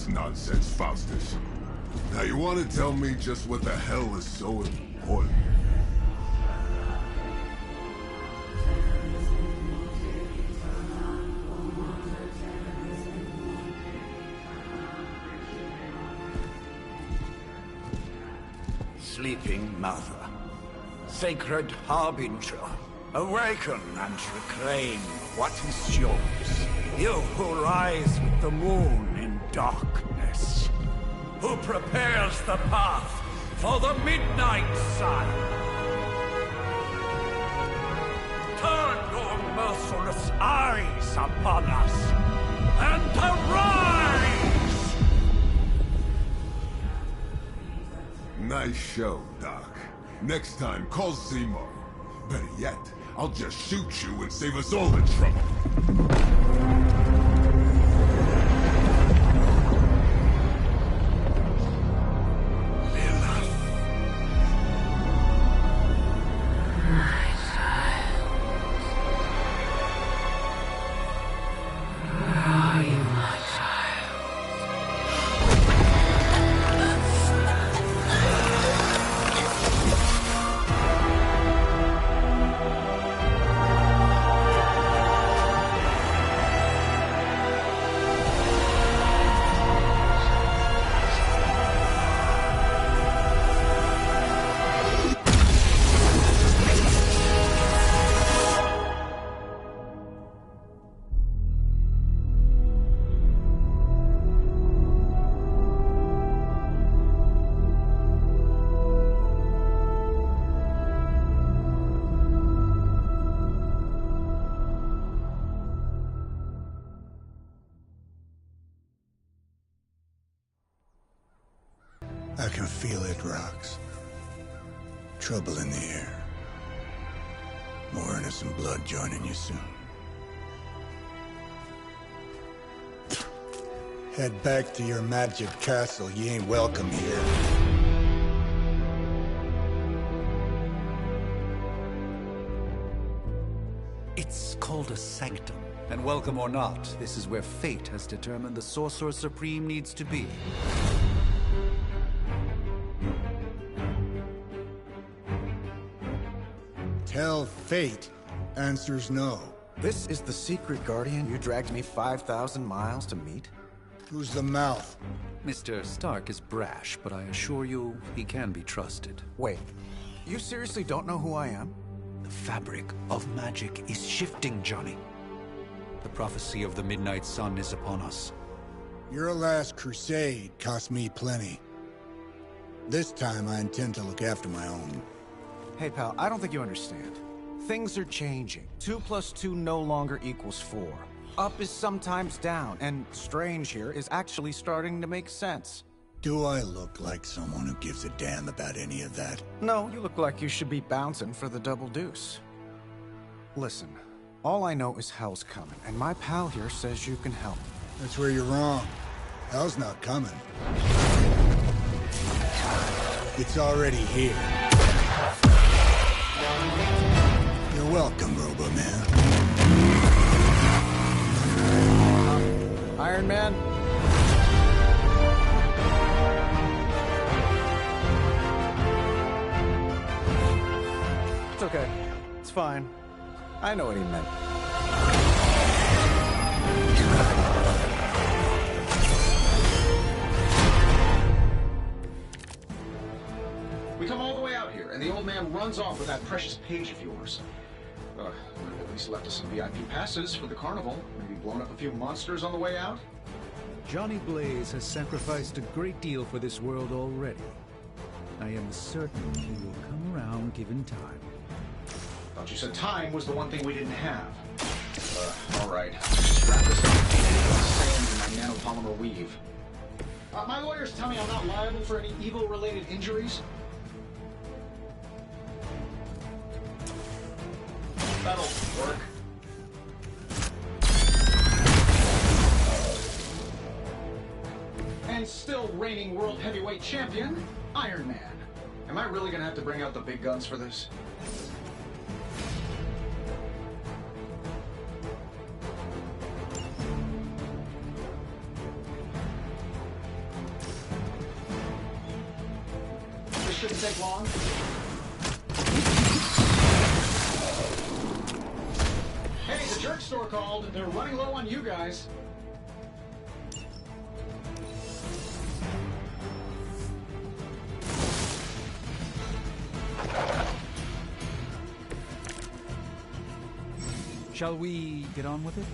this nonsense, Faustus. Now you want to tell me just what the hell is so important? Sleeping Mother, Sacred Harbinger, awaken and reclaim what is yours. You who rise with the moon in darkness, who prepares the path for the Midnight Sun. Turn your merciless eyes upon us, and arise! Nice show, Doc. Next time, call Seymour. Better yet, I'll just shoot you and save us all the trouble. I can feel it, Rox. Trouble in the air. More innocent blood joining you soon. Head back to your magic castle. You ain't welcome here. It's called a sanctum. And welcome or not, this is where fate has determined the Sorcerer Supreme needs to be. Tell fate. Answers no. This is the secret guardian you dragged me 5,000 miles to meet? Who's the mouth? Mr. Stark is brash, but I assure you, he can be trusted. Wait, you seriously don't know who I am? The fabric of magic is shifting, Johnny. The prophecy of the Midnight Sun is upon us. Your last crusade cost me plenty. This time I intend to look after my own. Hey pal, I don't think you understand. Things are changing. 2 + 2 no longer equals 4. Up is sometimes down, and strange here is actually starting to make sense. Do I look like someone who gives a damn about any of that? No, you look like you should be bouncing for the double deuce. Listen, all I know is hell's coming, and my pal here says you can help. That's where you're wrong. Hell's not coming. It's already here. You're welcome, Robo-Man. Iron Man? It's okay. It's fine. I know what he meant. We come all the way out here, and the old man runs off with that precious page of yours. At least left us some VIP passes for the carnival. Maybe blown up a few monsters on the way out? Johnny Blaze has sacrificed a great deal for this world already. I am certain he will come around given time. Thought you said time was the one thing we didn't have. All right. Just wrap this up. Sand in my nanopolymer weave. My lawyers tell me I'm not liable for any evil-related injuries. That'll work. And still reigning world heavyweight champion, Iron Man. Am I really gonna have to bring out the big guns for this? shouldn't take long. Hey, the jerk store called. They're running low on you guys. Shall we get on with it?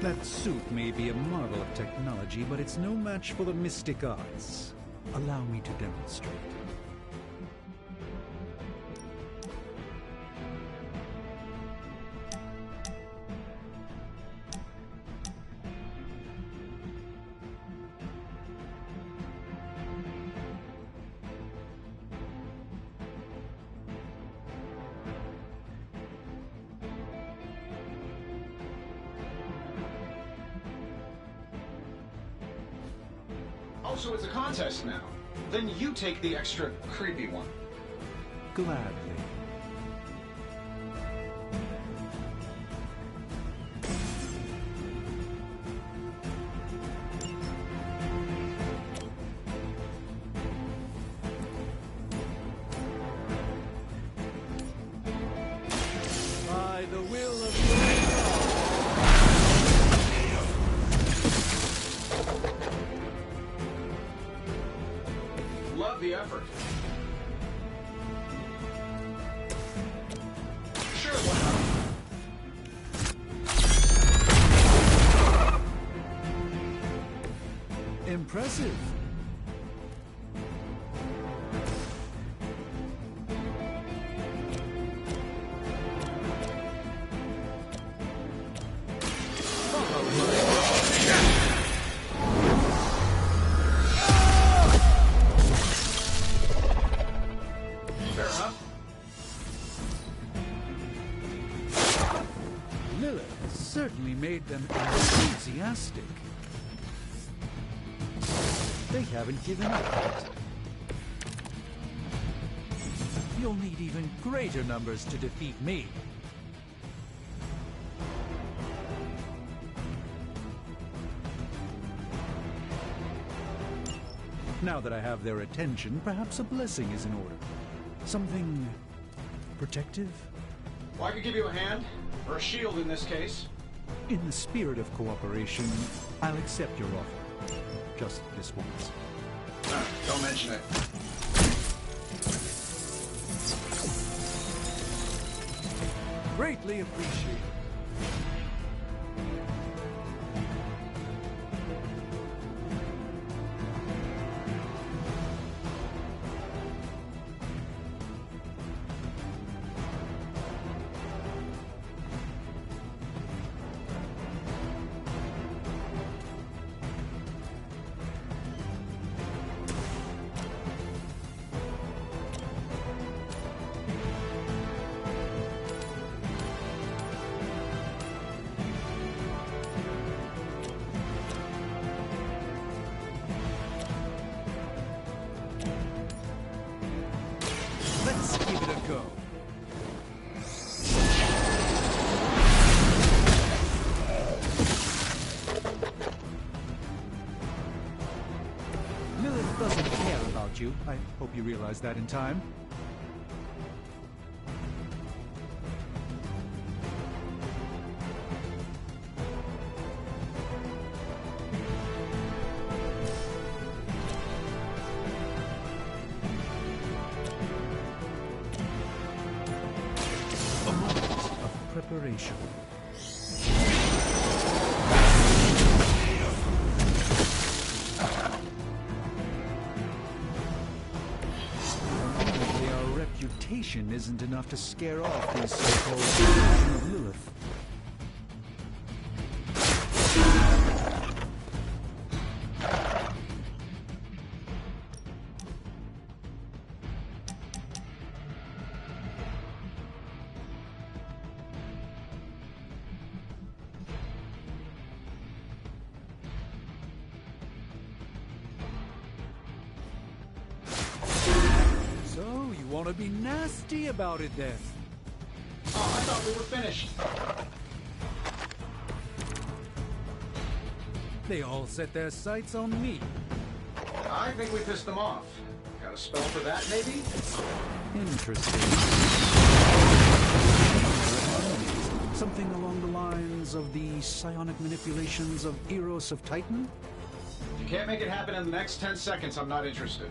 That suit may be a marvel of technology, but it's no match for the mystic arts. Allow me to demonstrate. Oh, so it's a contest now. Then you take the extra creepy one. Gladly. By the will of Love the effort. Sure, why not? Impressive. Fair enough. Lilith certainly made them enthusiastic. They haven't given up yet. You'll need even greater numbers to defeat me. Now that I have their attention, perhaps a blessing is in order. Something protective? Well, I could give you a hand, or a shield in this case. In the spirit of cooperation, I'll accept your offer. Just this once. Don't mention it. Greatly appreciated. Let's give it a go. Lilith doesn't care about you. I hope you realize that in time. A moment of preparation. Unfortunately, our reputation isn't enough to scare off these so-called children of Lilith. So, you want to be nasty about it then? Oh, I thought we were finished. They all set their sights on me. I think we pissed them off. Got a spell for that, maybe? Interesting. Something along the lines of the psionic manipulations of Eros of Titan? If you can't make it happen in the next 10 seconds, I'm not interested.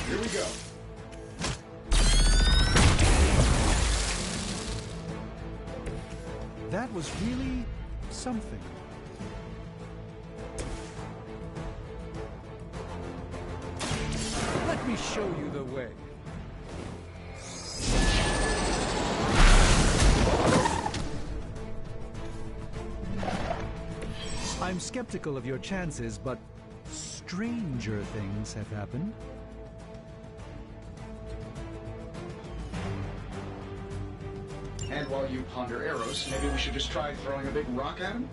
Here we go. That was really something. Let me show you the way. I'm skeptical of your chances, but stranger things have happened. And while you ponder Eros, maybe we should just try throwing a big rock at him?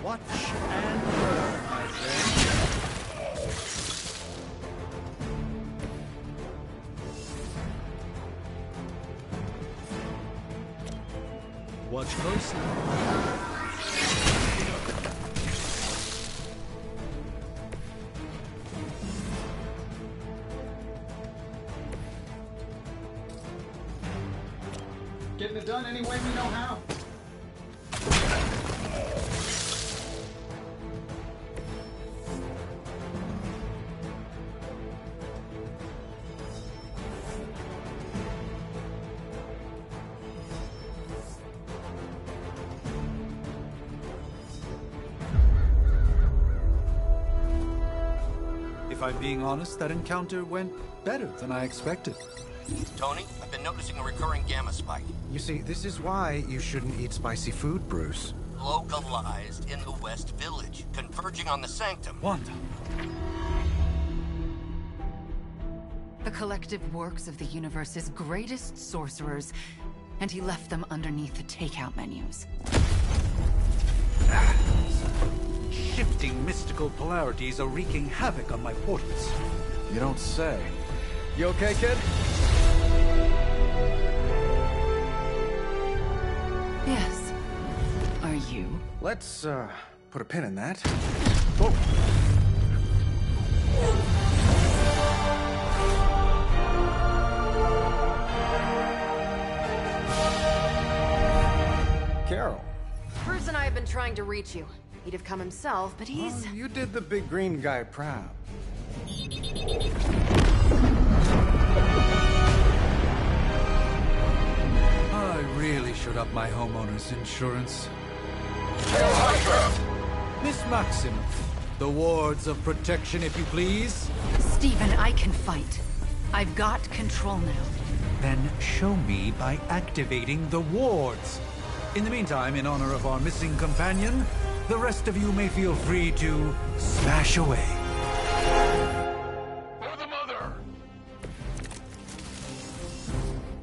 Watch and learn, my friend. Watch closely. Getting it done any way we know how. If I'm being honest, that encounter went better than I expected. Tony, I've been noticing a recurring gamma spike. You see, this is why you shouldn't eat spicy food, Bruce. Localized in the West Village, converging on the Sanctum. Wanda. The collective works of the universe's greatest sorcerers, and he left them underneath the takeout menus. Shifting mystical polarities are wreaking havoc on my portals. You don't say. You okay, kid? Yes. Are you? Let's, put a pin in that. Carol. Bruce and I have been trying to reach you. He'd have come himself, but he's... You did the big green guy proud. I really should up my homeowner's insurance. Miss Maximoff, the wards of protection, if you please. Stephen, I can fight. I've got control now. Then show me by activating the wards. In the meantime, in honor of our missing companion, the rest of you may feel free to smash away. For the mother!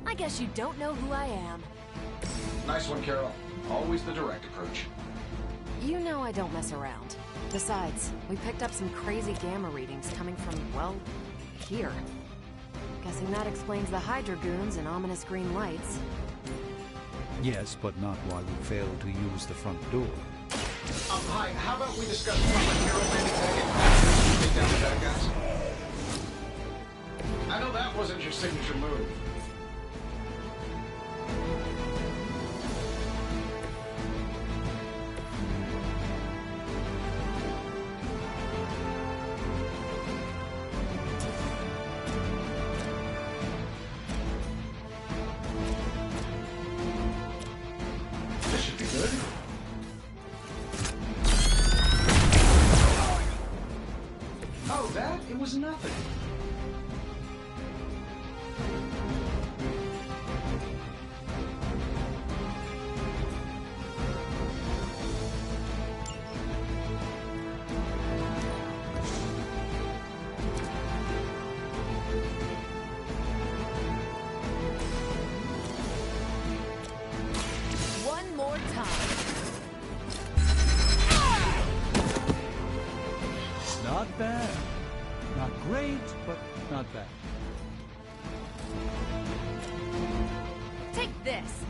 I guess you don't know who I am. Nice one, Carol. Always the direct approach. You know I don't mess around. Besides, we picked up some crazy gamma readings coming from, well, here. Guessing that explains the Hydra goons and ominous green lights. Yes, but not while you failed to use the front door. Hi, how about we discuss proper hero landing tag and take down the bad guys? I know that wasn't your signature move. This should be good. Oh, that? It was nothing. Not bad. Not great, but not bad. Take this!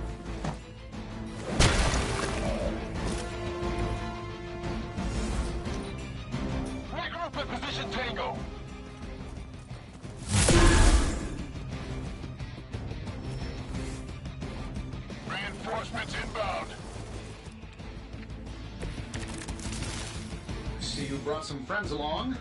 Regroup at position Tango. Reinforcements inbound. See, you brought some friends along.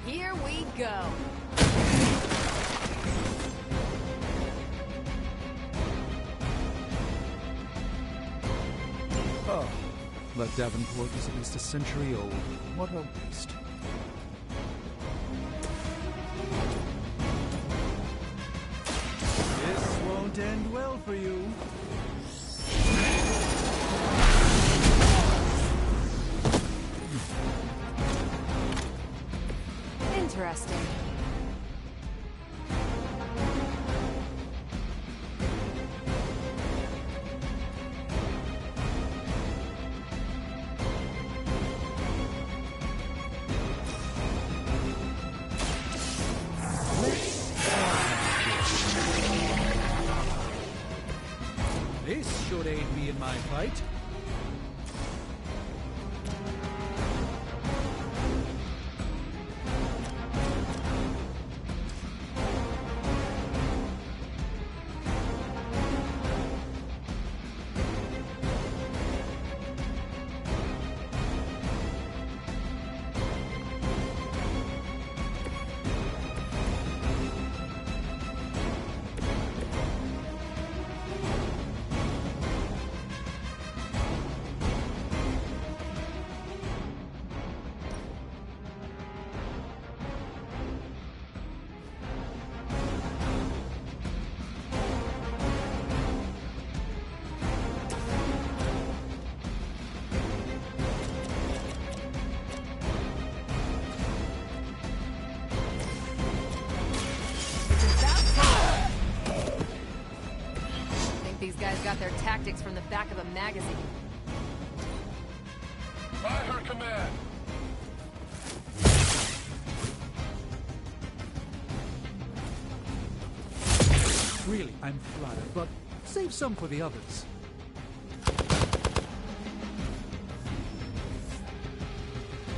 Here we go. Oh, but Davenport is at least a century old. What a waste. This won't end well for you. Interesting. This should aid me in my fight. These guys got their tactics from the back of a magazine. By her command. Really, I'm flattered, but save some for the others.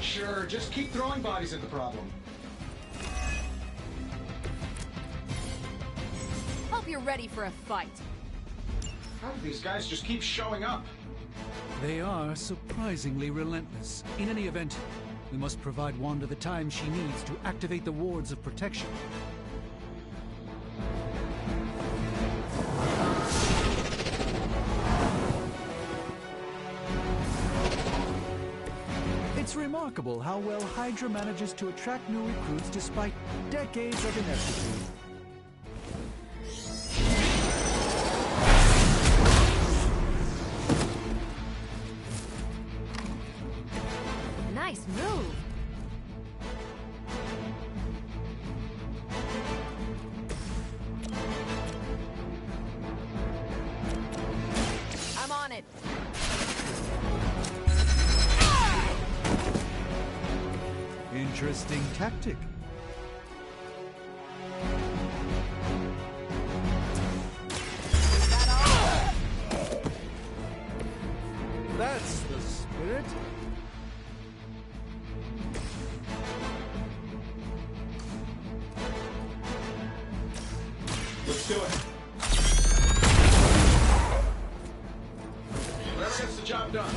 Sure, just keep throwing bodies at the problem. Hope you're ready for a fight. How do these guys just keep showing up? They are surprisingly relentless. In any event, we must provide Wanda the time she needs to activate the wards of protection. It's remarkable how well Hydra manages to attract new recruits despite decades of ineptitude. Nice move. I'm on it. Interesting tactic. That's the spirit. Let's do it. Whoever gets the job done.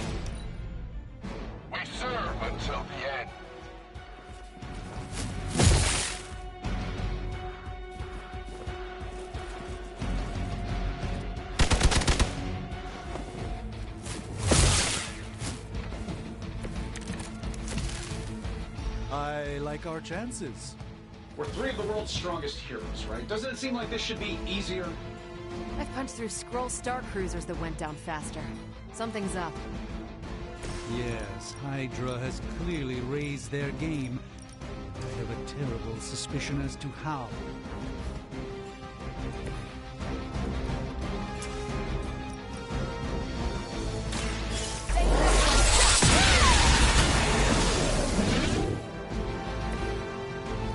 We serve until the end. like our chances. We're three of the world's strongest heroes, right? Doesn't it seem like this should be easier? I've punched through Skrull Star Cruisers that went down faster. Something's up. Yes, Hydra has clearly raised their game. I have a terrible suspicion as to how.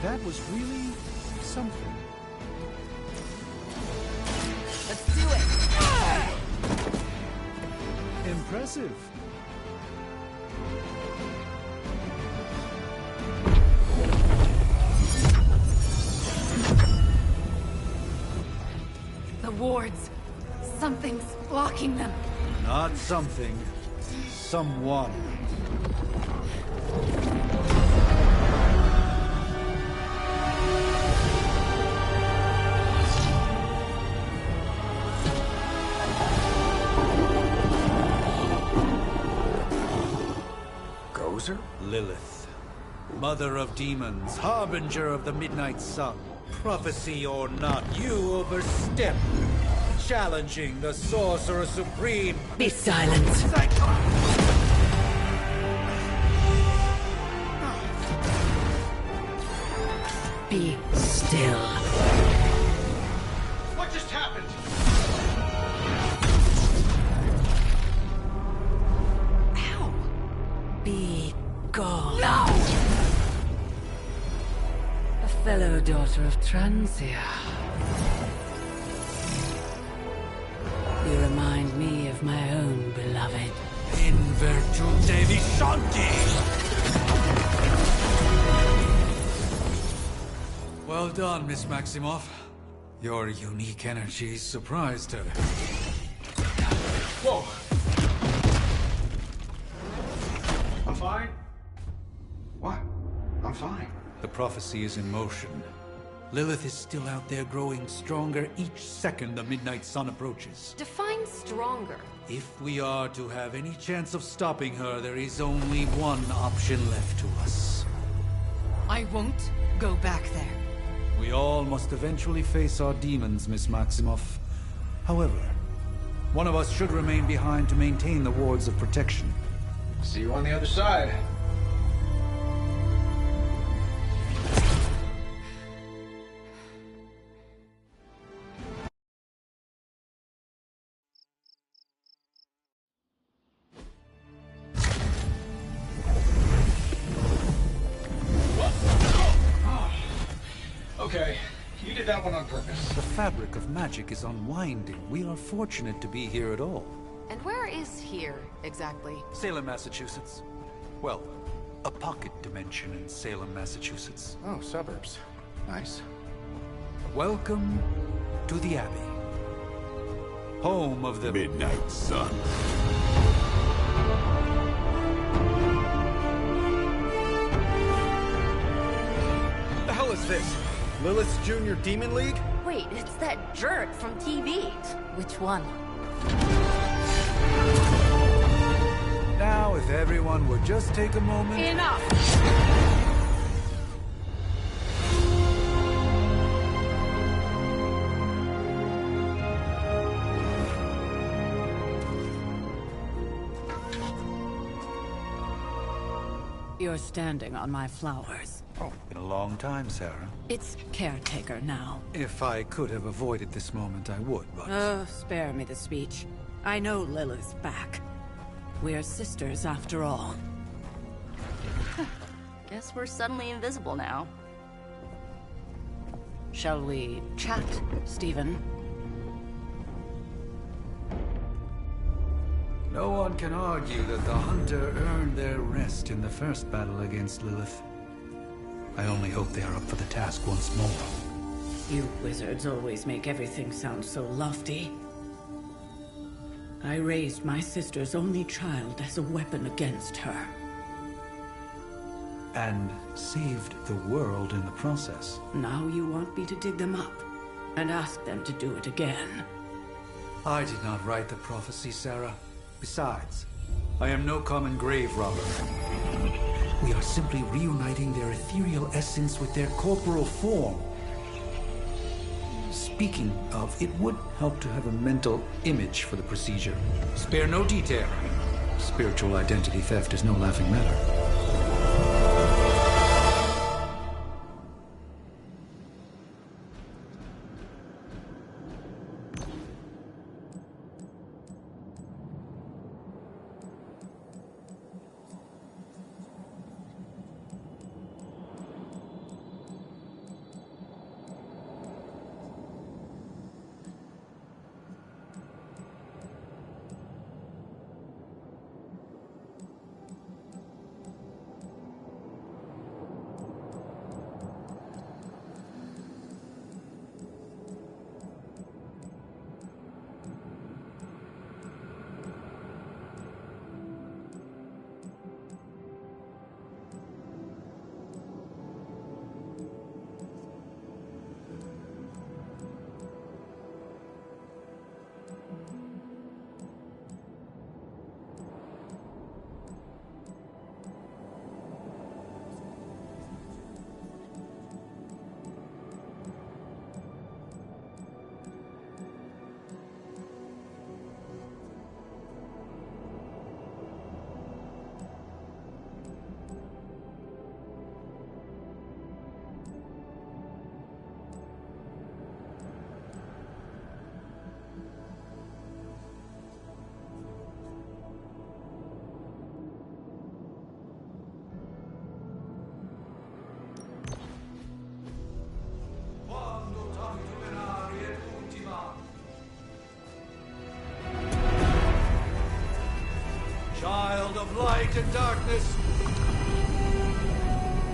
That was really something. Let's do it! Impressive. The wards. Something's blocking them. Not something. Someone. Gozer? Lilith. Mother of demons, harbinger of the midnight sun. Prophecy or not, you overstep. Challenging the Sorcerer Supreme. Be silent. Be still. What just happened? Ow. Be gone. No! A fellow daughter of Transia. You remind me of my own beloved. In virtute vishanti! Well done, Miss Maximoff. Your unique energy surprised her. Whoa! I'm fine. What? I'm fine. The prophecy is in motion. Lilith is still out there growing stronger each second the midnight sun approaches. Define stronger. If we are to have any chance of stopping her, there is only one option left to us. I won't go back there. We all must eventually face our demons, Miss Maximoff. However, one of us should remain behind to maintain the wards of protection. See you on the other side. Okay, you did that one on purpose. The fabric of magic is unwinding. We are fortunate to be here at all. And where is here, exactly? Salem, Massachusetts. Well, a pocket dimension in Salem, Massachusetts. Oh, suburbs. Nice. Welcome to the Abbey. Home of the Midnight Sun. The hell is this? Lilith's Junior Demon League? Wait, it's that jerk from TV. Which one? Now, if everyone would just take a moment... Enough! You're standing on my flowers. Oh, been a long time, Sarah. It's caretaker now. If I could have avoided this moment, I would, but... Oh, spare me the speech. I know Lilith's back. We're sisters, after all. Guess we're suddenly invisible now. Shall we chat, Stephen? No one can argue that the Hunter earned their rest in the first battle against Lilith. I only hope they are up for the task once more. You wizards always make everything sound so lofty. I raised my sister's only child as a weapon against her. And saved the world in the process. Now you want me to dig them up and ask them to do it again. I did not write the prophecy, Sarah. Besides, I am no common grave robber. We are simply reuniting their ethereal essence with their corporal form. Speaking of, it would help to have a mental image for the procedure. Spare no detail. Spiritual identity theft is no laughing matter. Child of light and darkness,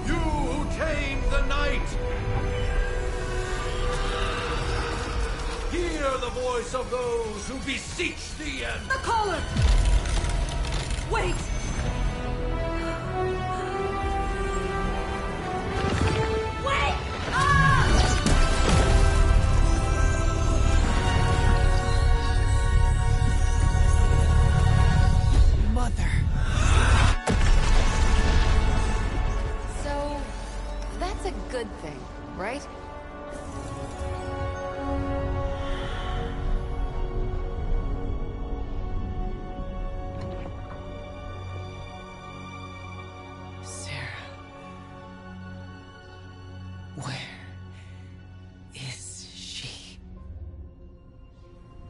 you who tamed the night, hear the voice of those who beseech thee and... The caller! Wait! Wait! Mother. So, that's a good thing, right?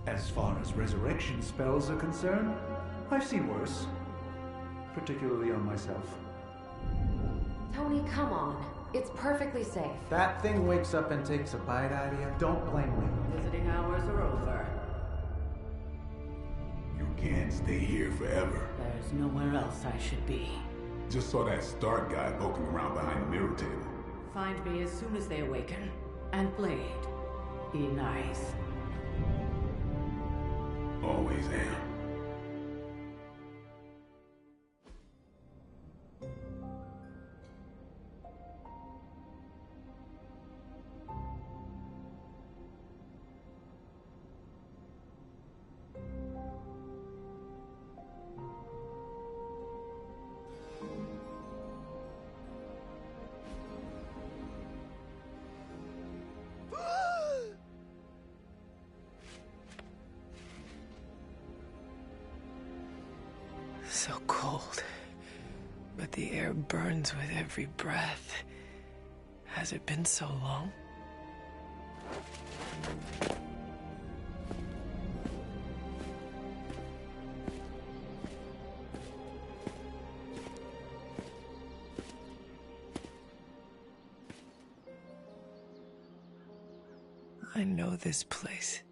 As far as resurrection spells are concerned, I've seen worse. Particularly on myself. Tony, come on. It's perfectly safe. That thing wakes up and takes a bite out of you. Don't blame me. Visiting hours are over. You can't stay here forever. There's nowhere else I should be. Just saw that Stark guy poking around behind the mirror table. Find me as soon as they awaken. And Blade, be nice. Always am. So cold, but the air burns with every breath. Has it been so long? I know this place.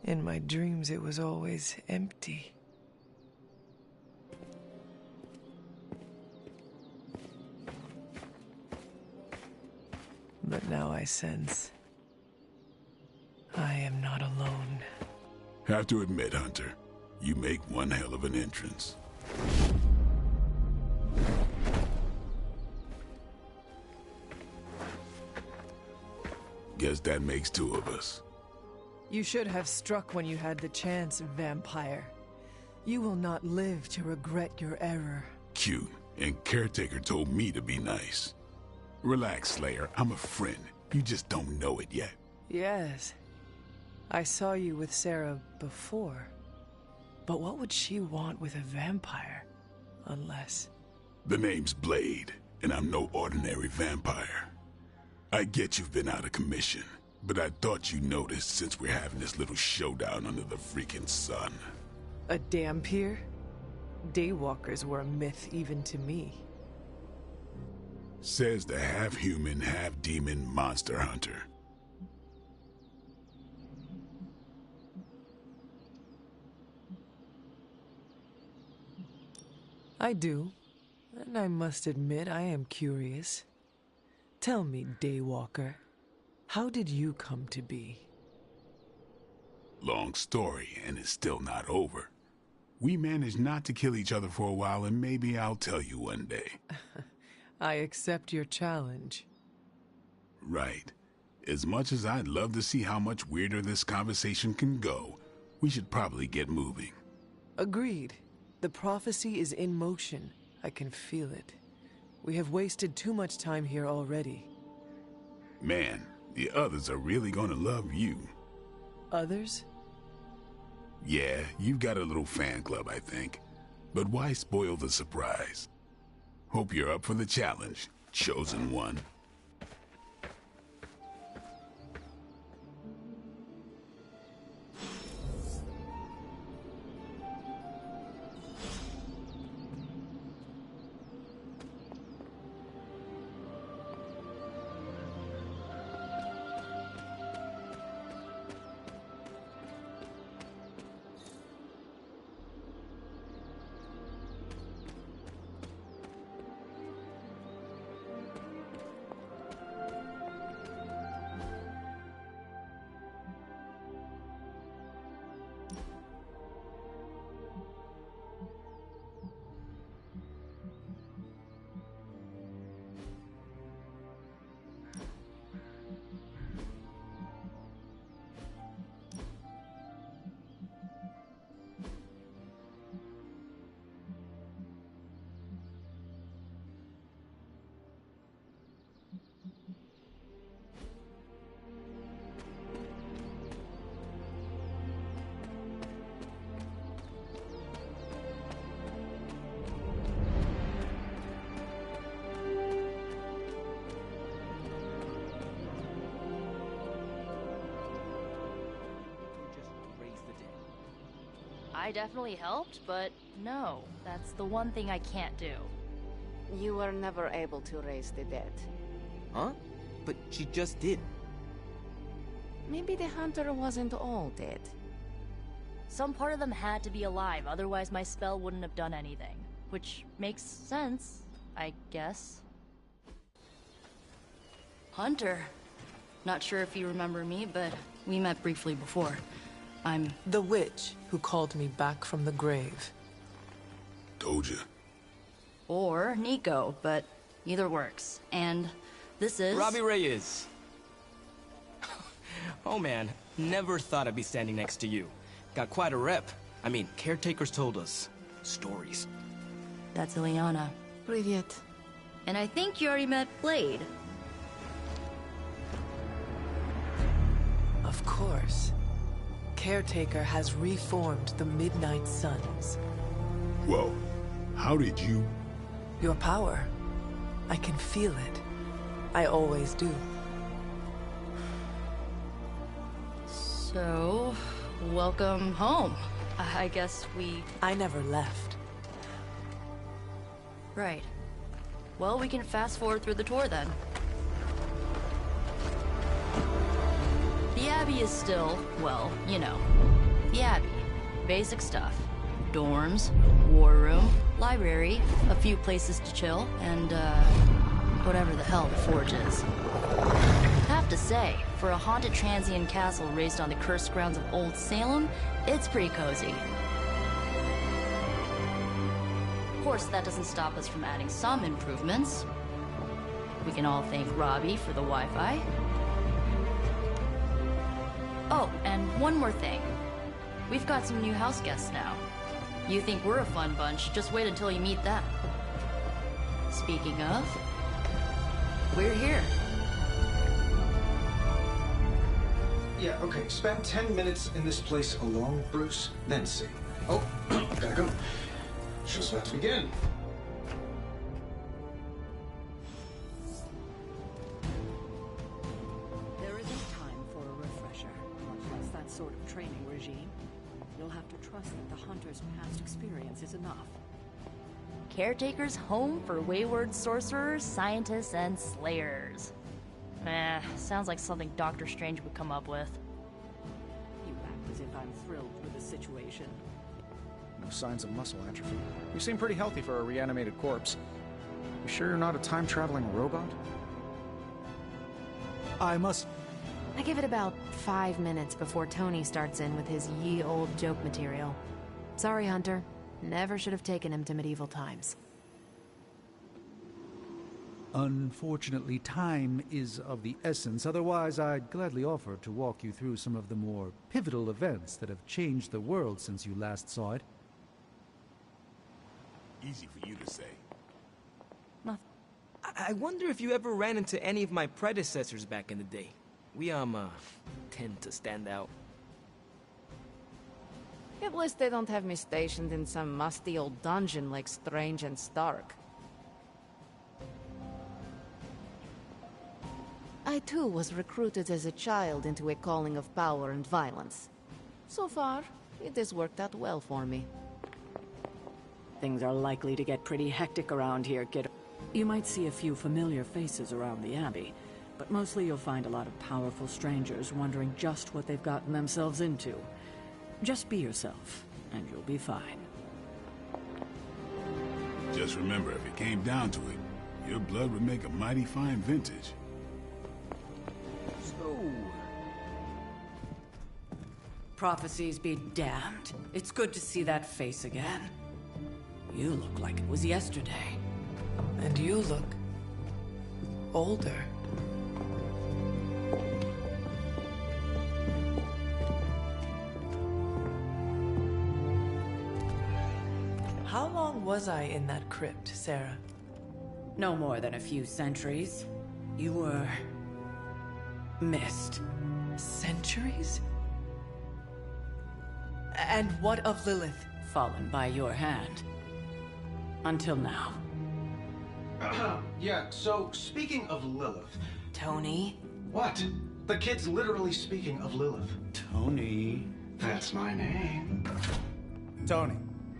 In my dreams, it was always empty. But now I sense I am not alone. Have to admit, Hunter, you make one hell of an entrance. Guess that makes two of us. You should have struck when you had the chance, vampire. You will not live to regret your error. Cute. And Caretaker told me to be nice. Relax, Slayer. I'm a friend. You just don't know it yet. Yes. I saw you with Sarah before. But what would she want with a vampire? Unless... The name's Blade, and I'm no ordinary vampire. I get you've been out of commission, but I thought you noticed since we're having this little showdown under the freaking sun. A Dhampir? Daywalkers were a myth even to me. Says the half-human, half-demon monster hunter. I do. And I must admit, I am curious. Tell me, Daywalker, how did you come to be? Long story, and it's still not over. We managed not to kill each other for a while, and maybe I'll tell you one day. I accept your challenge. Right. As much as I'd love to see how much weirder this conversation can go, we should probably get moving. Agreed. The prophecy is in motion. I can feel it. We have wasted too much time here already. Man, the others are really gonna love you. Others? Yeah, you've got a little fan club, I think. But why spoil the surprise? Hope you're up for the challenge, Chosen One. I definitely helped, but no, that's the one thing I can't do. You were never able to raise the dead. Huh? But she just did. Maybe the hunter wasn't all dead. Some part of them had to be alive, otherwise my spell wouldn't have done anything. Which makes sense, I guess. Hunter. Not sure if you remember me, but we met briefly before. I'm... The witch who called me back from the grave. Told ya. Or Nico, but either works. And this is... Robbie Reyes. Oh man, never thought I'd be standing next to you. Got quite a rep. I mean, caretakers told us stories. That's Ileana. Привет. And I think you already met Blade. Of course. Caretaker has reformed the Midnight Suns. Whoa. How did you... Your power. I can feel it. I always do. So... welcome home. I guess we... I never left. Right. Well, we can fast forward through the tour then. The Abbey is still, well, you know, the Abbey. Basic stuff. Dorms, war room, library, a few places to chill, and, whatever the hell the Forge is. Have to say, for a haunted transient castle raised on the cursed grounds of Old Salem, it's pretty cozy. Of course, that doesn't stop us from adding some improvements. We can all thank Robbie for the Wi-Fi. Oh, and one more thing. We've got some new house guests now. You think we're a fun bunch, just wait until you meet them. Speaking of, we're here. Yeah, okay. Spend 10 minutes in this place alone, Bruce, then see. Oh, gotta go. Show's about to begin. There isn't time for a refresher, much less that sort of training regime. You'll have to trust that the Hunter's past experience is enough. Caretaker's home for wayward sorcerers, scientists, and slayers. Sounds like something Doctor Strange would come up with. You act as if I'm thrilled with the situation. No signs of muscle atrophy. You seem pretty healthy for a reanimated corpse. You sure you're not a time-traveling robot? I must... I give it about 5 minutes before Tony starts in with his ye old joke material. Sorry, Hunter. Never should have taken him to medieval times. Unfortunately, time is of the essence. Otherwise, I'd gladly offer to walk you through some of the more pivotal events that have changed the world since you last saw it. Easy for you to say. I wonder if you ever ran into any of my predecessors back in the day. We, tend to stand out. At least they don't have me stationed in some musty old dungeon like Strange and Stark. I too was recruited as a child into a calling of power and violence. So far, it has worked out well for me. Things are likely to get pretty hectic around here, kid. You might see a few familiar faces around the Abbey, but mostly you'll find a lot of powerful strangers wondering just what they've gotten themselves into. Just be yourself, and you'll be fine. Just remember, if it came down to it, your blood would make a mighty fine vintage. So... Prophecies be damned. It's good to see that face again. You look like it was yesterday. And you look... older. How long was I in that crypt, Sarah? No more than a few centuries. You were... missed. Centuries? And what of Lilith? Fallen by your hand. Until now. Yeah, so speaking of Lilith... Tony? What? The kid's literally speaking of Lilith. Tony... That's my name. Tony.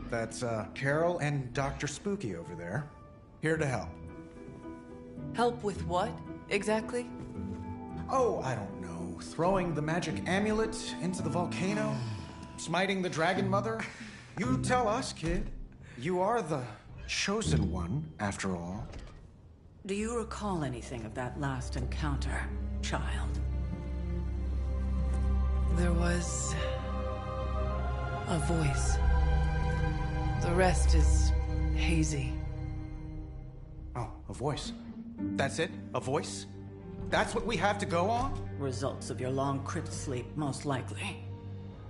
That's, Carol and Dr. Spooky over there. Here to help. Help with what, exactly? Oh, I don't know. Throwing the magic amulet into the volcano? Smiting the Dragon Mother? You tell us, kid. You are the chosen one, after all. Do you recall anything of that last encounter, child? There was... a voice. The rest is hazy. Oh, a voice. That's it? A voice? That's what we have to go on? Results of your long crypt sleep, most likely.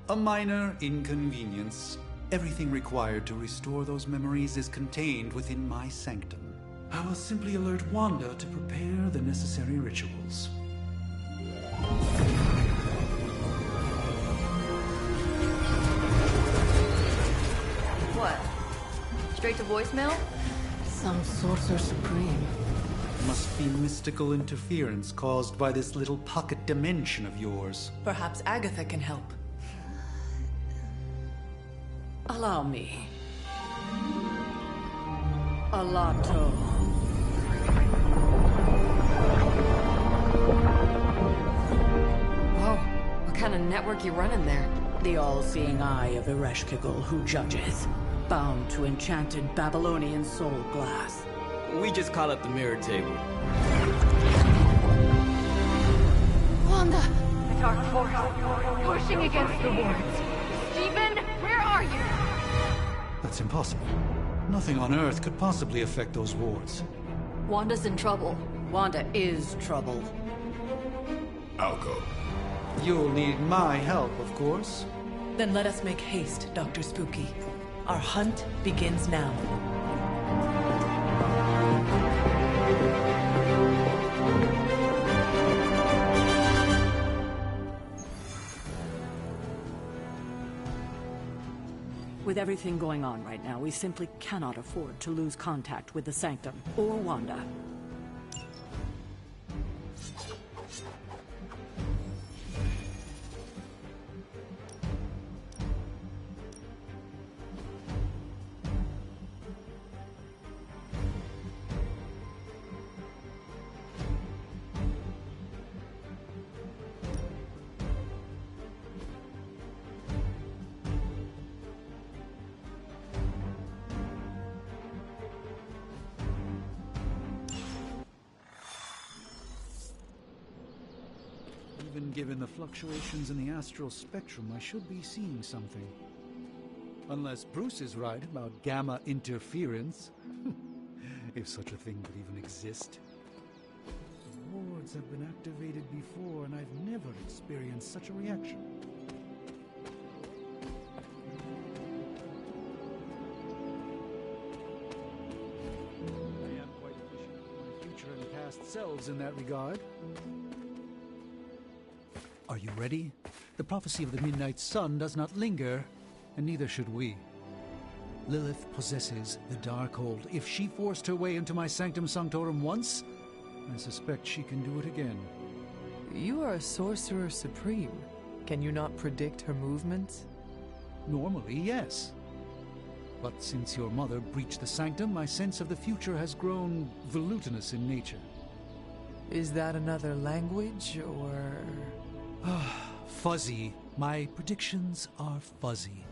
A minor inconvenience. Everything required to restore those memories is contained within my sanctum. I will simply alert Wanda to prepare the necessary rituals. What? Straight to voicemail? Some sorcerer supreme. Must be mystical interference caused by this little pocket dimension of yours. Perhaps Agatha can help. Allow me. Alato. Whoa, what kind of network you running there? The all-seeing eye of Ereshkigal who judges. Bound to enchanted Babylonian soul glass. We just call it the mirror table. Wanda! The dark force, pushing against the wards. Stephen, where are you? That's impossible. Nothing on Earth could possibly affect those wards. Wanda's in trouble. Wanda is trouble. I'll go. You'll need my help, of course. Then let us make haste, Dr. Spooky. Our hunt begins now. With everything going on right now, we simply cannot afford to lose contact with the Sanctum or Wanda. Even given the fluctuations in the astral spectrum, I should be seeing something. Unless Bruce is right about gamma interference. If such a thing could even exist. The wards have been activated before, and I've never experienced such a reaction. I am quite efficient with my future and past selves in that regard. Are you ready? The prophecy of the Midnight Sun does not linger, and neither should we. Lilith possesses the Darkhold. If she forced her way into my Sanctum Sanctorum once, I suspect she can do it again. You are a Sorcerer Supreme. Can you not predict her movements? Normally, yes. But since your mother breached the Sanctum, my sense of the future has grown volutinous in nature. Is that another language, or...? Fuzzy. My predictions are fuzzy.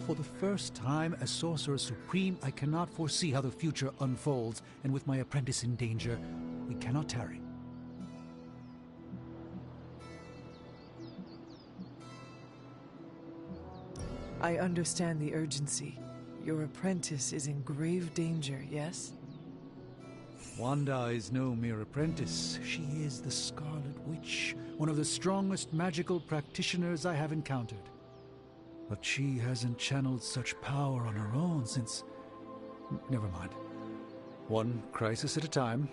For the first time as Sorcerer Supreme, I cannot foresee how the future unfolds, and with my apprentice in danger, we cannot tarry. I understand the urgency. Your apprentice is in grave danger, yes? Wanda is no mere apprentice. She is the Scarlet Witch, one of the strongest magical practitioners I have encountered. But she hasn't channeled such power on her own since... Never mind. One crisis at a time.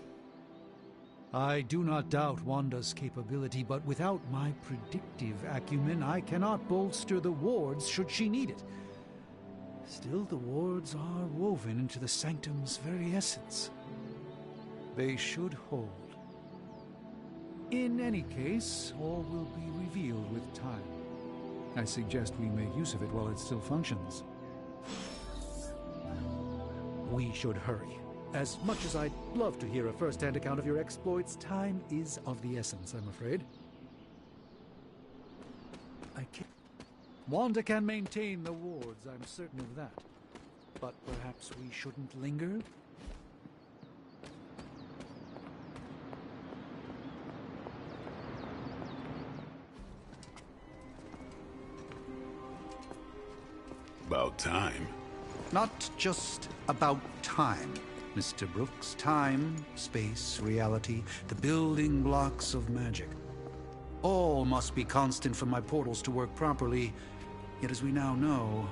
I do not doubt Wanda's capability, but without my predictive acumen, I cannot bolster the wards should she need it. Still, the wards are woven into the Sanctum's very essence. They should hold. In any case, all will be revealed with time. I suggest we make use of it while it still functions. We should hurry. As much as I'd love to hear a first-hand account of your exploits, time is of the essence, I'm afraid. Wanda can maintain the wards, I'm certain of that. But perhaps we shouldn't linger? About time. Not just about time, Mr. Brooks. Time, space, reality, the building blocks of magic. All must be constant for my portals to work properly, yet as we now know,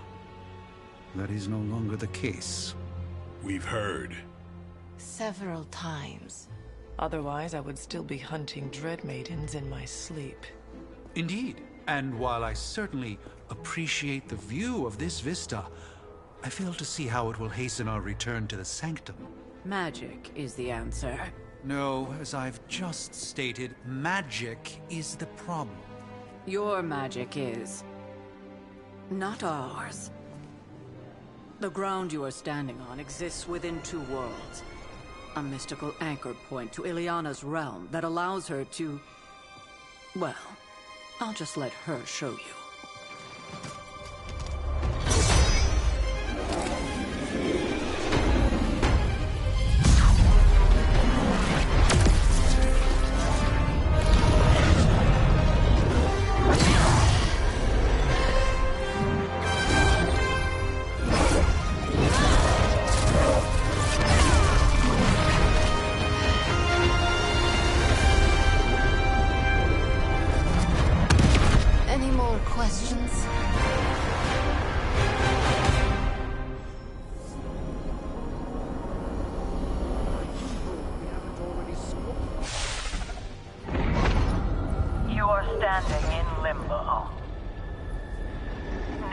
that is no longer the case. We've heard. Several times. Otherwise, I would still be hunting Dread Maidens in my sleep. Indeed. And while I certainly appreciate the view of this vista, I fail to see how it will hasten our return to the Sanctum. Magic is the answer. No, as I've just stated, magic is the problem. Your magic is. Not ours. The ground you are standing on exists within two worlds. A mystical anchor point to Illyana's realm that allows her to... Well, I'll just let her show you.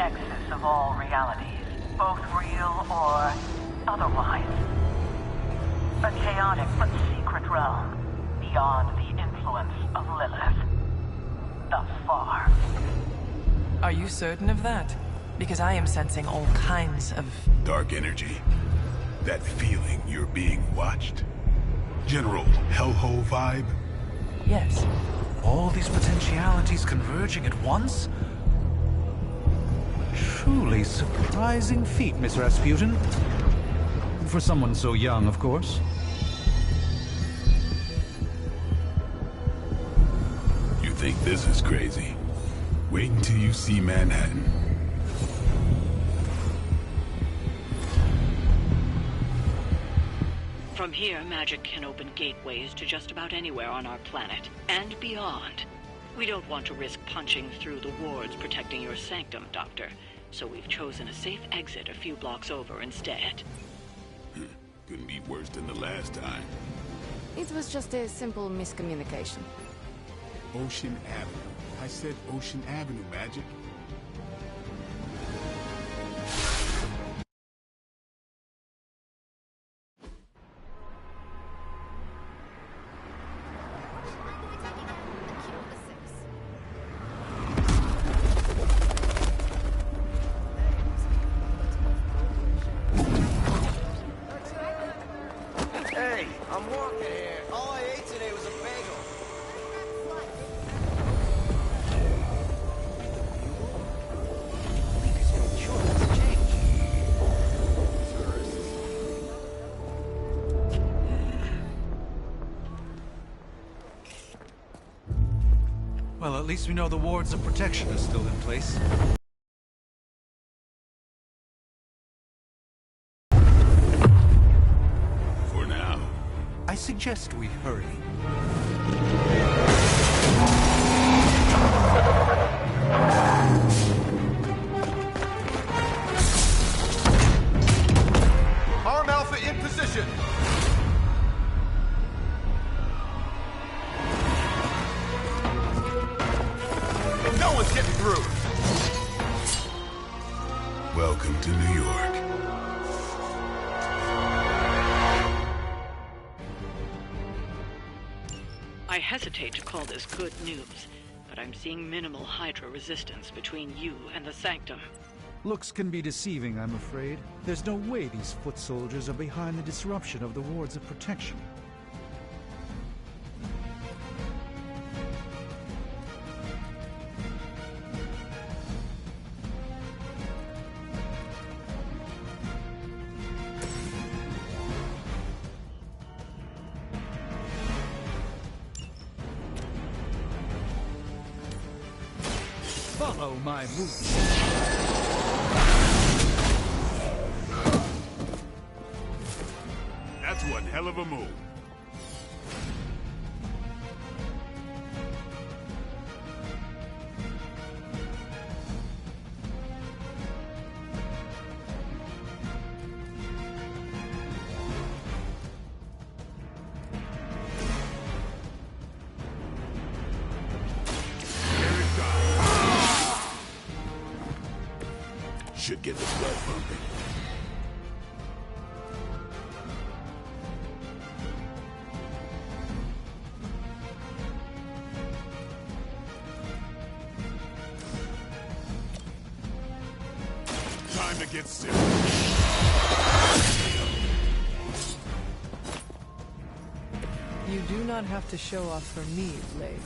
nexus of all realities, both real or otherwise. A chaotic but secret realm, beyond the influence of Lilith. Thus far. Are you certain of that? Because I am sensing all kinds of... dark energy. That feeling you're being watched. General hellhole vibe? Yes. All these potentialities converging at once? Truly surprising feat, Miss Rasputin. For someone so young, of course. You think this is crazy? Wait until you see Manhattan. From here, magic can open gateways to just about anywhere on our planet, and beyond. We don't want to risk punching through the wards protecting your sanctum, Doctor, so we've chosen a safe exit a few blocks over instead. Couldn't be worse than the last time. It was just a simple miscommunication. Ocean Avenue. I said Ocean Avenue, Magic. Hey, I'm walking here. All I ate today was a bagel. Well, at least we know the wards of protection are still in place. For now. I suggest we hurry. Arm Alpha in position. No one's getting through. Welcome to New York. I hesitate to call this good news, but I'm seeing minimal Hydra resistance between you and the Sanctum. Looks can be deceiving, I'm afraid. There's no way these foot soldiers are behind the disruption of the wards of protection. Follow my movement. That's one hell of a move. Should get the blood pumping. Time to get serious. You do not have to show off for me, Blade.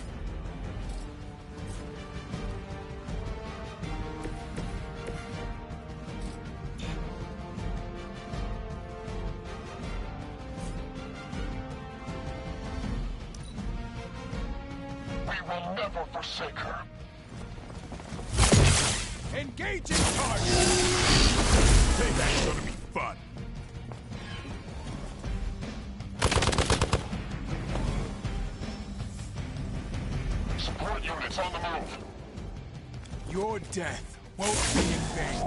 We will never forsake her. Engaging target! Payback's gonna be fun. Support units on the move. Your death won't be in vain.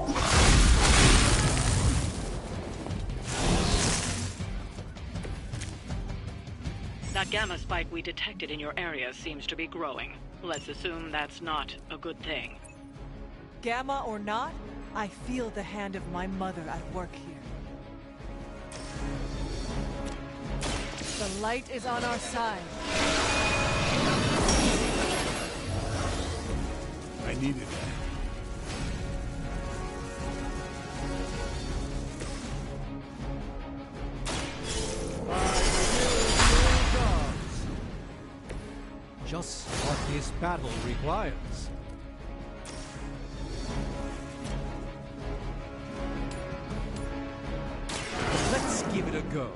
That gamma spike we detected in your area seems to be growing. Let's assume that's not a good thing. Gamma or not, I feel the hand of my mother at work here. The light is on our side. I needed that. Just what this battle requires. Let's give it a go.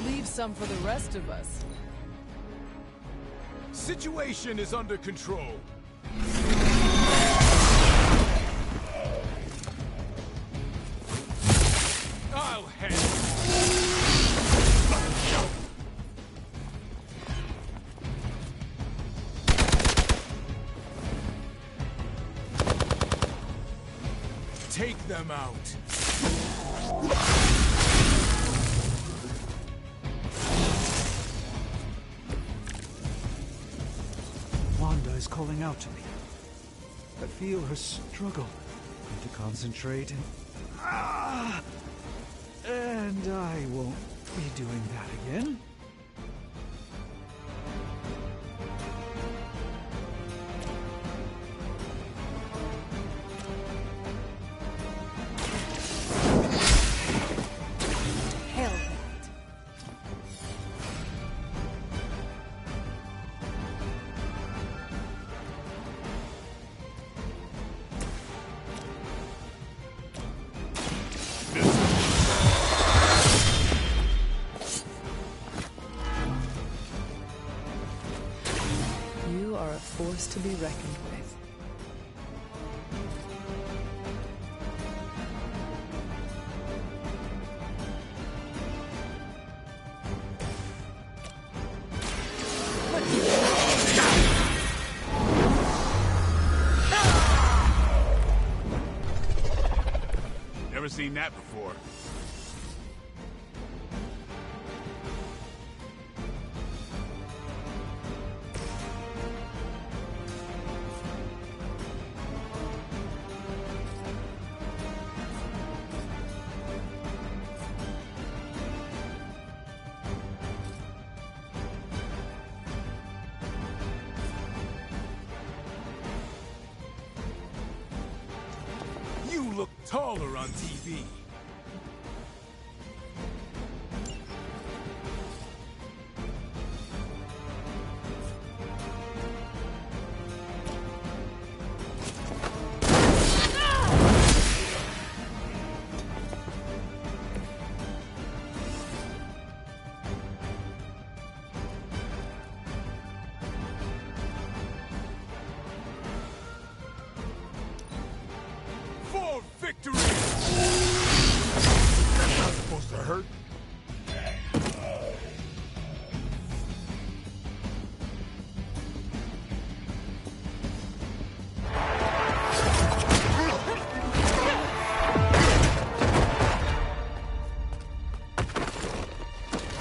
Leave some for the rest of us. Situation is under control. I'll handle it. Take them out. Wanda is calling out to me. I feel her struggle. I need to concentrate and... And I won't be doing that again. Hell. You are a force to be reckoned with. Never seen that before. You look taller on TV. For victory! That's not supposed to hurt.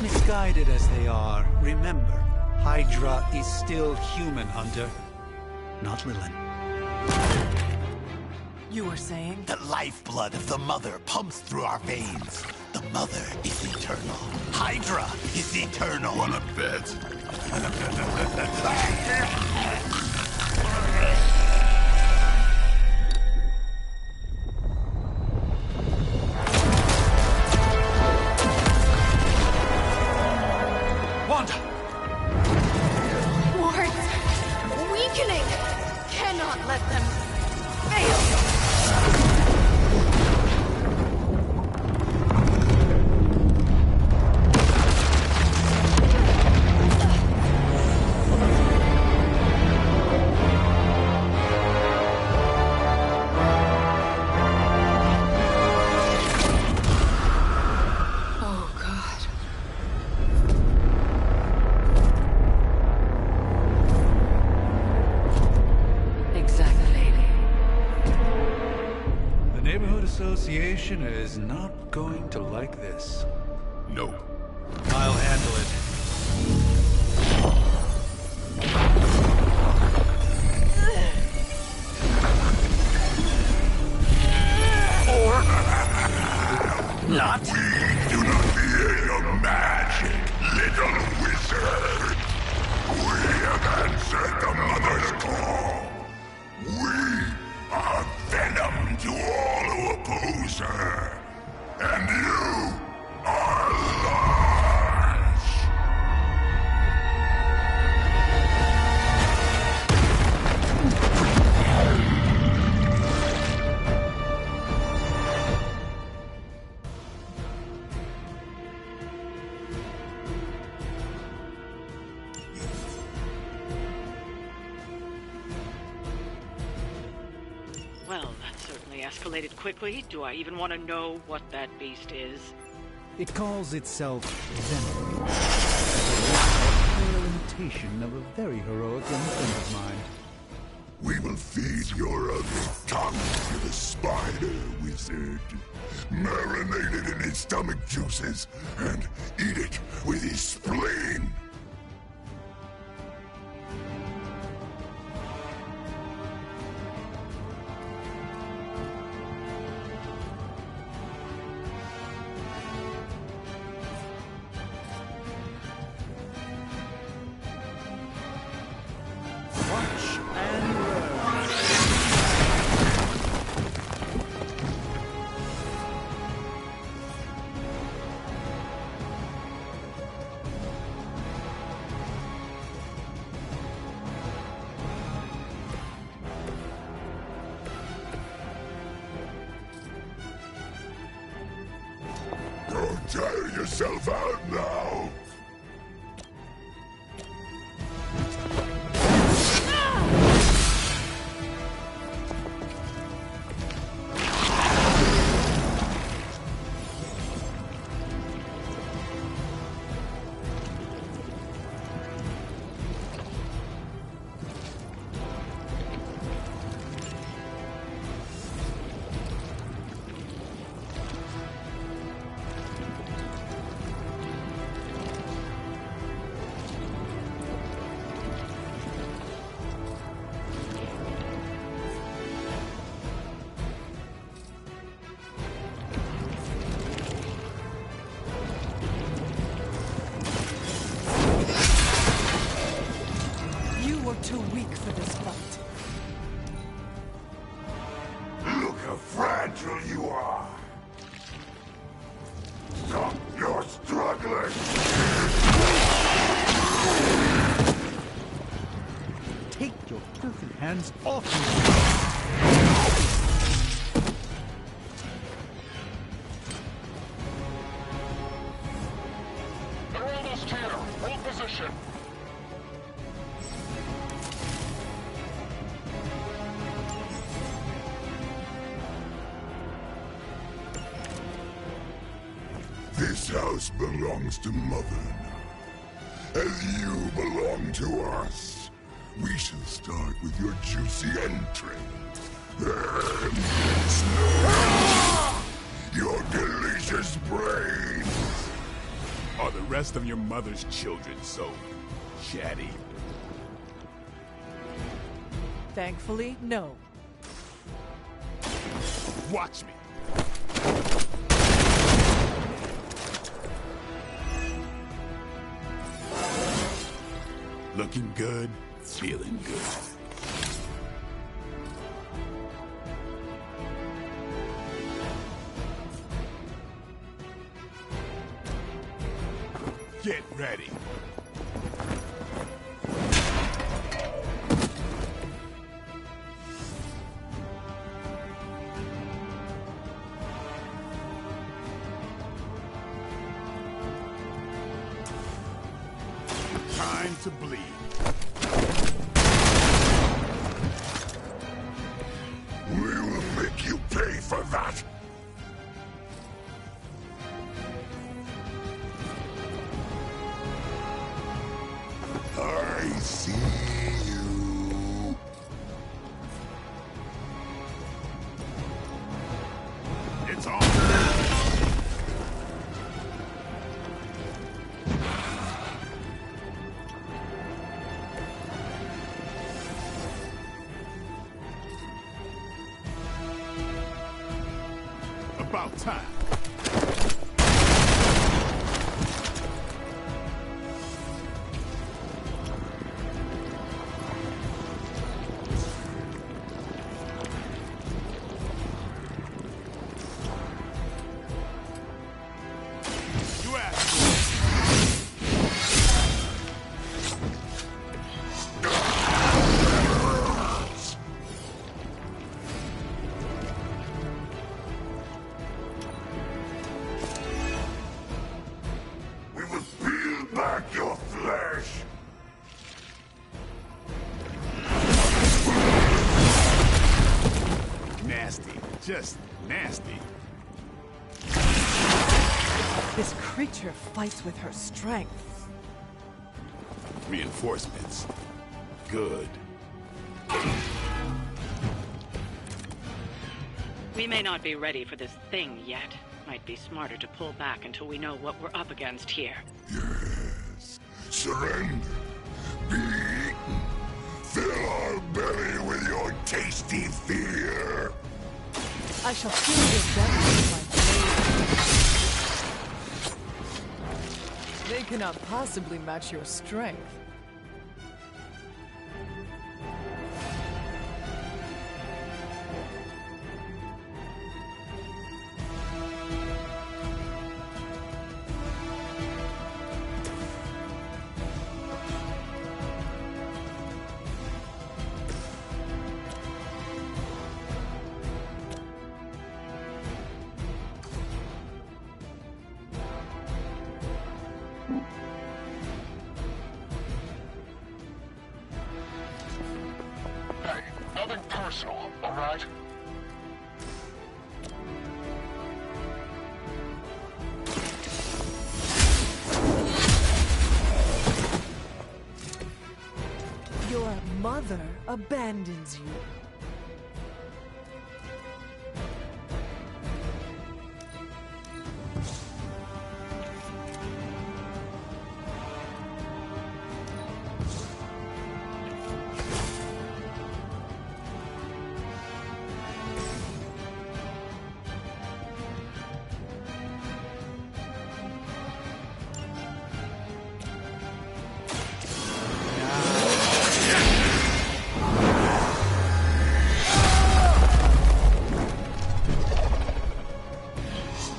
Misguided as they are, remember, Hydra is still human, Hunter. Not Lilin. You were saying? The lifeblood of the Mother pumps through our veins. The Mother is eternal. Hydra is eternal. Wanna bet? Wanda! Wards! Weakening! Cannot let them fail! Oh, God. Exactly. The Neighborhood Association is not going to like this. No. I'll handle it. Not. We do not fear your magic, little wizard. We have answered the Mother's call. We are venom to all who oppose her. And you are large. Well, that certainly escalated quickly. Do I even want to know what that beast is? It calls itself Venom. A pale imitation of a very heroic young friend of mine. We will feed your ugly tongue to the spider wizard. Marinate it in his stomach juices and eat it with his spleen. Watch and learn. Don't tire yourself out now. You were too weak for this fight. Look how fragile you are. Stop your struggling. Take your filthy hands off me! They're almost here. Hold position. This house belongs to Mother now. As you belong to us. We shall start with your juicy entry. And your delicious brains. Are the rest of your mother's children so chatty? Thankfully, no. Watch me. Looking good, feeling good. Get ready. Time to bleed. We will make you pay for that. I see you. It's on. About time. You asked for it. We will peel back your flesh. Nasty. Just nasty. This creature fights with her strength. Reinforcements. Good. We may not be ready for this thing yet. Might be smarter to pull back until we know what we're up against here. Yes. Surrender. Be eaten. Fill our belly with your tasty fear. I shall fill your belly with my blade. They cannot possibly match your strength. Hey, nothing personal, alright? Your mother abandons you.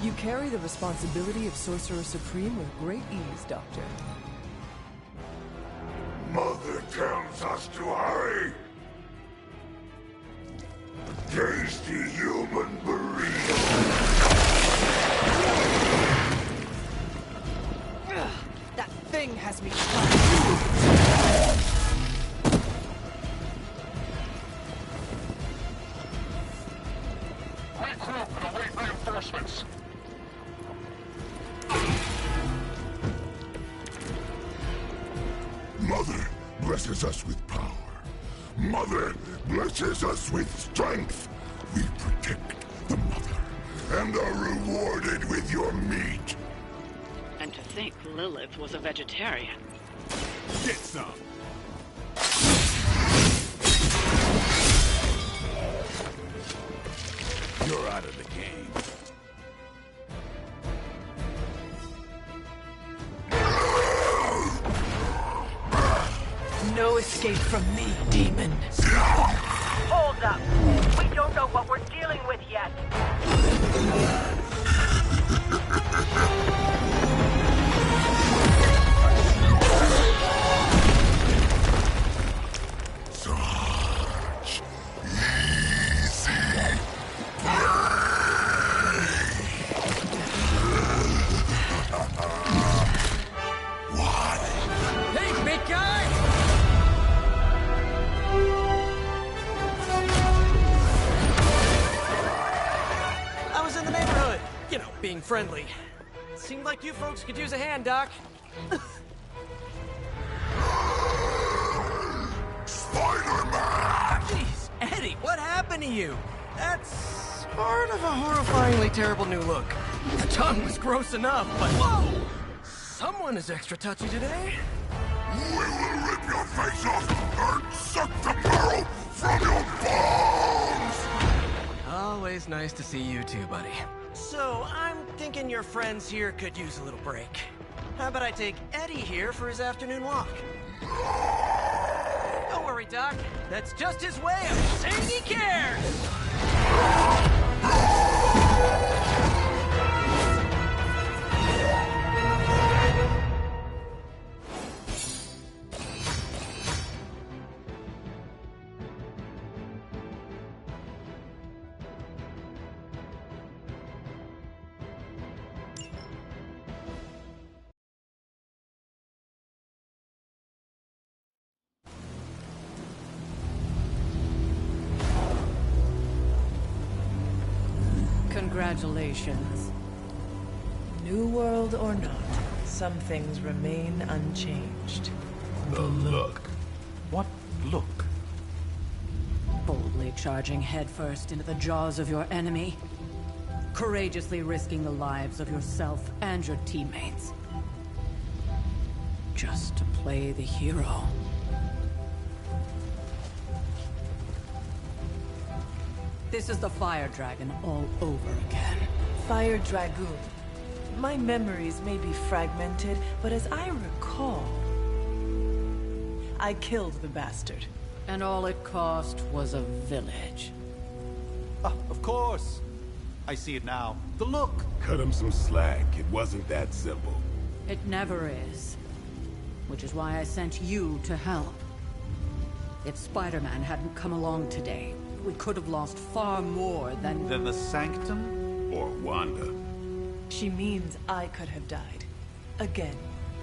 You carry the responsibility of Sorcerer Supreme with great ease, Doctor. Mother tells us to hurry. Tasty human burrito. That thing has me Regroup and await reinforcements. Mother blesses us with power. Mother blesses us with strength. We protect the mother and are rewarded with your meat. And to think Lilith was a vegetarian. Get some. You're out of the game. No escape from me, demon. Hold up. We don't know what we're dealing with yet. Such easy What? Hey, big guy! I was in the neighborhood. You know, being friendly. Seemed like you folks could use a hand, Doc. Spider-Man! Jeez, Eddie, what happened to you? That's sort of a horrifyingly terrible new look. The tongue was gross enough, but whoa! Someone is extra touchy today. We will rip your face off and suck the marrow from your bones! Always nice to see you too, buddy. So, I'm thinking your friends here could use a little break. How about I take Eddie here for his afternoon walk? Don't worry, Doc. That's just his way of saying he cares! Congratulations. New world or not, some things remain unchanged. The look. What look? Boldly charging headfirst into the jaws of your enemy. Courageously risking the lives of yourself and your teammates. Just to play the hero. This is the Fire Dragon all over again. Fire Dragoon. My memories may be fragmented, but as I recall, I killed the bastard. And all it cost was a village. Of course. I see it now. The look. Cut him some slack. It wasn't that simple. It never is. Which is why I sent you to help. If Spider-Man hadn't come along today, we could have lost far more than... Than the Sanctum? Or Wanda. She means I could have died. Again,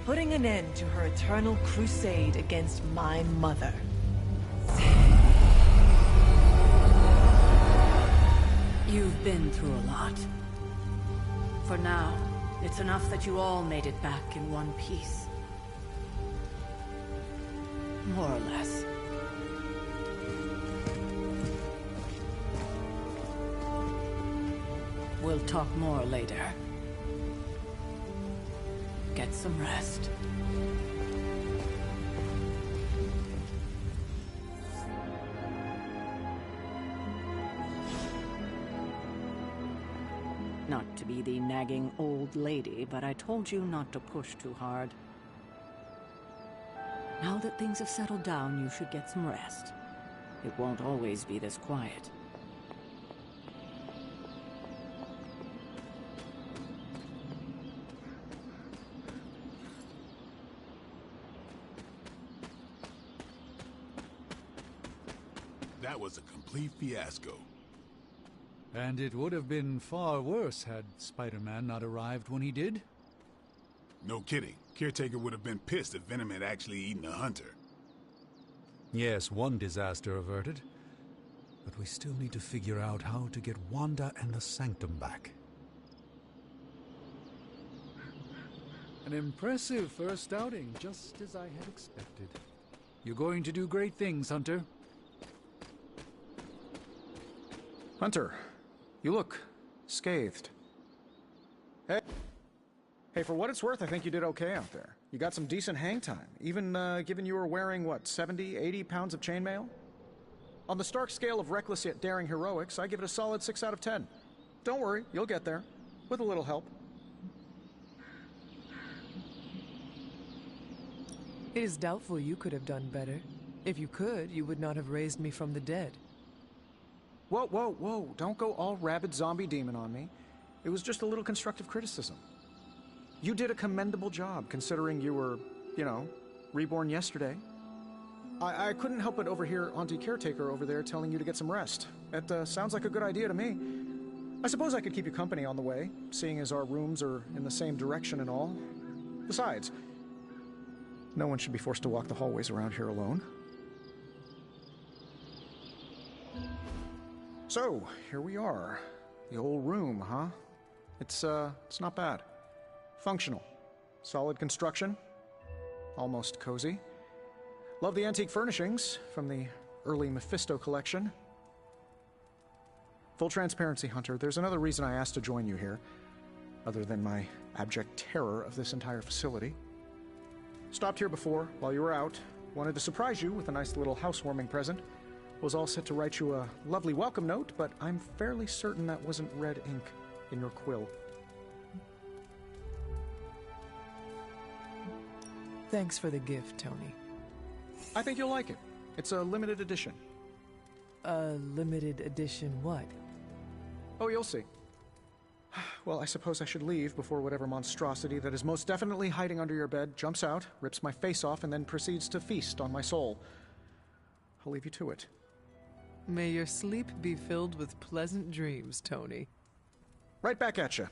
putting an end to her eternal crusade against my mother. You've been through a lot. For now, it's enough that you all made it back in one piece. More or less. We'll talk more later. Get some rest. Not to be the nagging old lady, but I told you not to push too hard. Now that things have settled down, you should get some rest. It won't always be this quiet. That was a complete fiasco. And it would have been far worse had Spider-Man not arrived when he did. No kidding. Caretaker would have been pissed if Venom had actually eaten a hunter. Yes, one disaster averted. But we still need to figure out how to get Wanda and the Sanctum back. An impressive first outing, just as I had expected. You're going to do great things, Hunter. Hunter, you look scathed. Hey, for what it's worth, I think you did okay out there. You got some decent hang time, even given you were wearing, what, 70, 80 pounds of chainmail? On the Stark scale of reckless yet daring heroics, I give it a solid 6 out of 10. Don't worry, you'll get there. With a little help. It is doubtful you could have done better. If you could, you would not have raised me from the dead. Whoa, whoa, whoa. Don't go all rabid zombie demon on me. It was just a little constructive criticism. You did a commendable job, considering you were, you know, reborn yesterday. I couldn't help but overhear Auntie Caretaker over there telling you to get some rest. It sounds like a good idea to me. I suppose I could keep you company on the way, seeing as our rooms are in the same direction and all. Besides, no one should be forced to walk the hallways around here alone. So, here we are. The old room, huh? It's not bad. Functional. Solid construction. Almost cozy. Love the antique furnishings from the early Mephisto collection. Full transparency, Hunter, there's another reason I asked to join you here, other than my abject terror of this entire facility. Stopped here before, while you were out. Wanted to surprise you with a nice little housewarming present. Was all set to write you a lovely welcome note, but I'm fairly certain that wasn't red ink. in your quill. Thanks for the gift, Tony. I think you'll like it. It's a limited edition. A limited edition what? Oh, you'll see. Well, I suppose I should leave before whatever monstrosity that is most definitely hiding under your bed jumps out, rips my face off, and then proceeds to feast on my soul. I'll leave you to it. May your sleep be filled with pleasant dreams, Tony. Right back at you.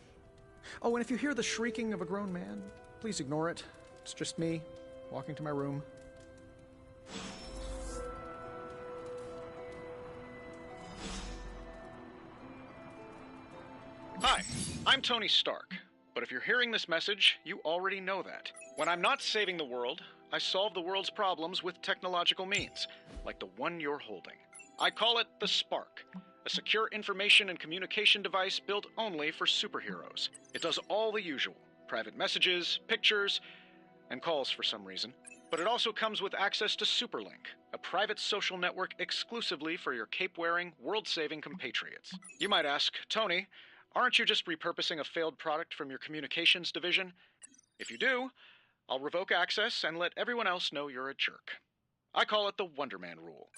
Oh, and if you hear the shrieking of a grown man, please ignore it. It's just me, walking to my room. Hi, I'm Tony Stark, but if you're hearing this message, you already know that. When I'm not saving the world, I solve the world's problems with technological means, like the one you're holding. I call it the Spark, a secure information and communication device built only for superheroes. It does all the usual, private messages, pictures, and calls for some reason. But it also comes with access to Superlink, a private social network exclusively for your cape-wearing, world-saving compatriots. You might ask, Tony, aren't you just repurposing a failed product from your communications division? If you do, I'll revoke access and let everyone else know you're a jerk. I call it the Wonder Man rule.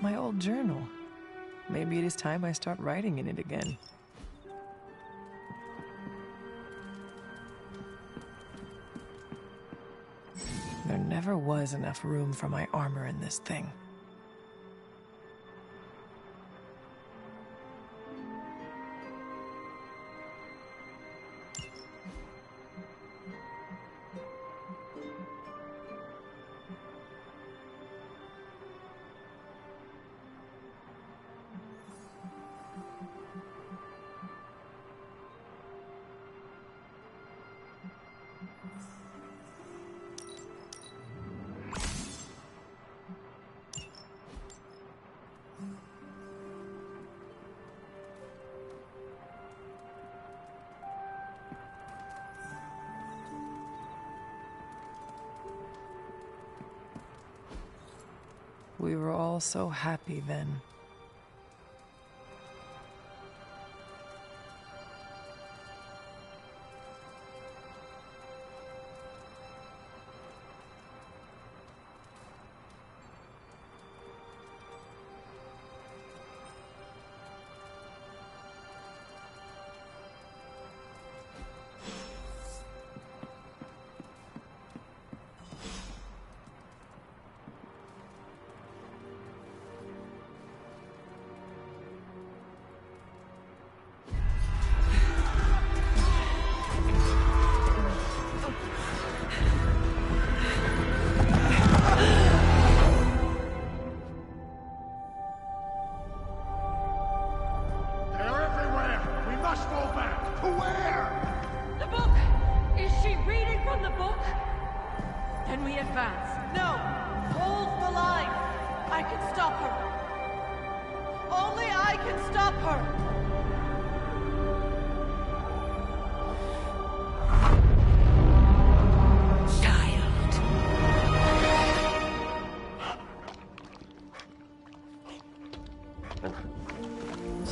My old journal. Maybe it is time I start writing in it again. There never was enough room for my armor in this thing. We were all so happy then.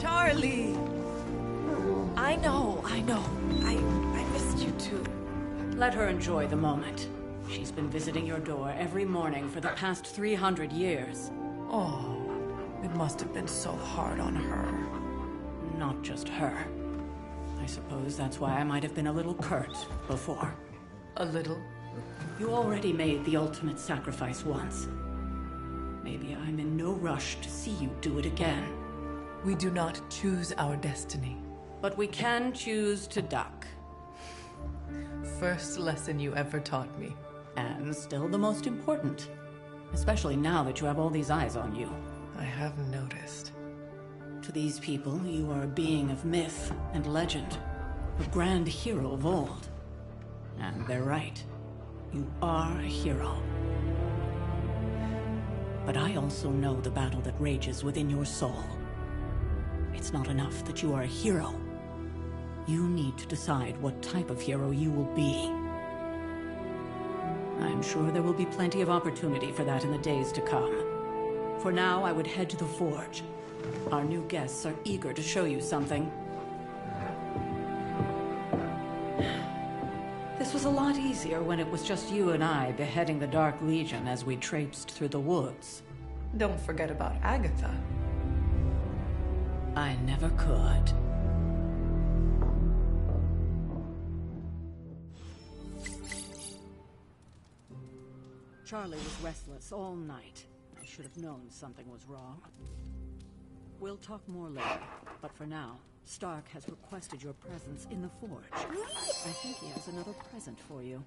Charlie! I know. I missed you too. Let her enjoy the moment. She's been visiting your door every morning for the past 300 years. Oh, It must have been so hard on her. Not just her. I suppose that's why I might have been a little curt before. A little? You already made the ultimate sacrifice once. Maybe I'm in no rush to see you do it again. We do not choose our destiny. But we can choose to duck. First lesson you ever taught me. And still the most important. Especially now that you have all these eyes on you. I have noticed. To these people, you are a being of myth and legend. A grand hero of old. And they're right. You are a hero. But I also know the battle that rages within your soul. It's not enough that you are a hero. You need to decide what type of hero you will be. I'm sure there will be plenty of opportunity for that in the days to come. For now, I would head to the Forge. Our new guests are eager to show you something. This was a lot easier when it was just you and I beheading the Dark Legion as we traipsed through the woods. Don't forget about Agatha. I never could. Charlie was restless all night. I should have known something was wrong. We'll talk more later, but for now, Stark has requested your presence in the Forge. I think he has another present for you.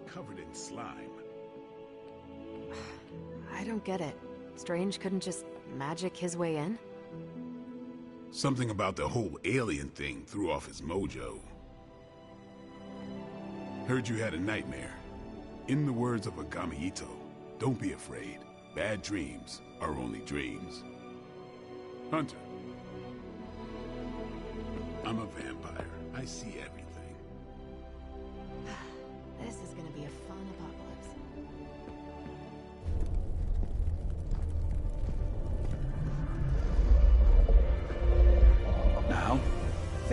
Covered in slime. I don't get it. Strange couldn't just magic his way in? Something about the whole alien thing threw off his mojo. Heard you had a nightmare. In the words of Agami Ito, don't be afraid. Bad dreams are only dreams. Hunter. I'm a vampire. I see everything. This is gonna be a fun apocalypse.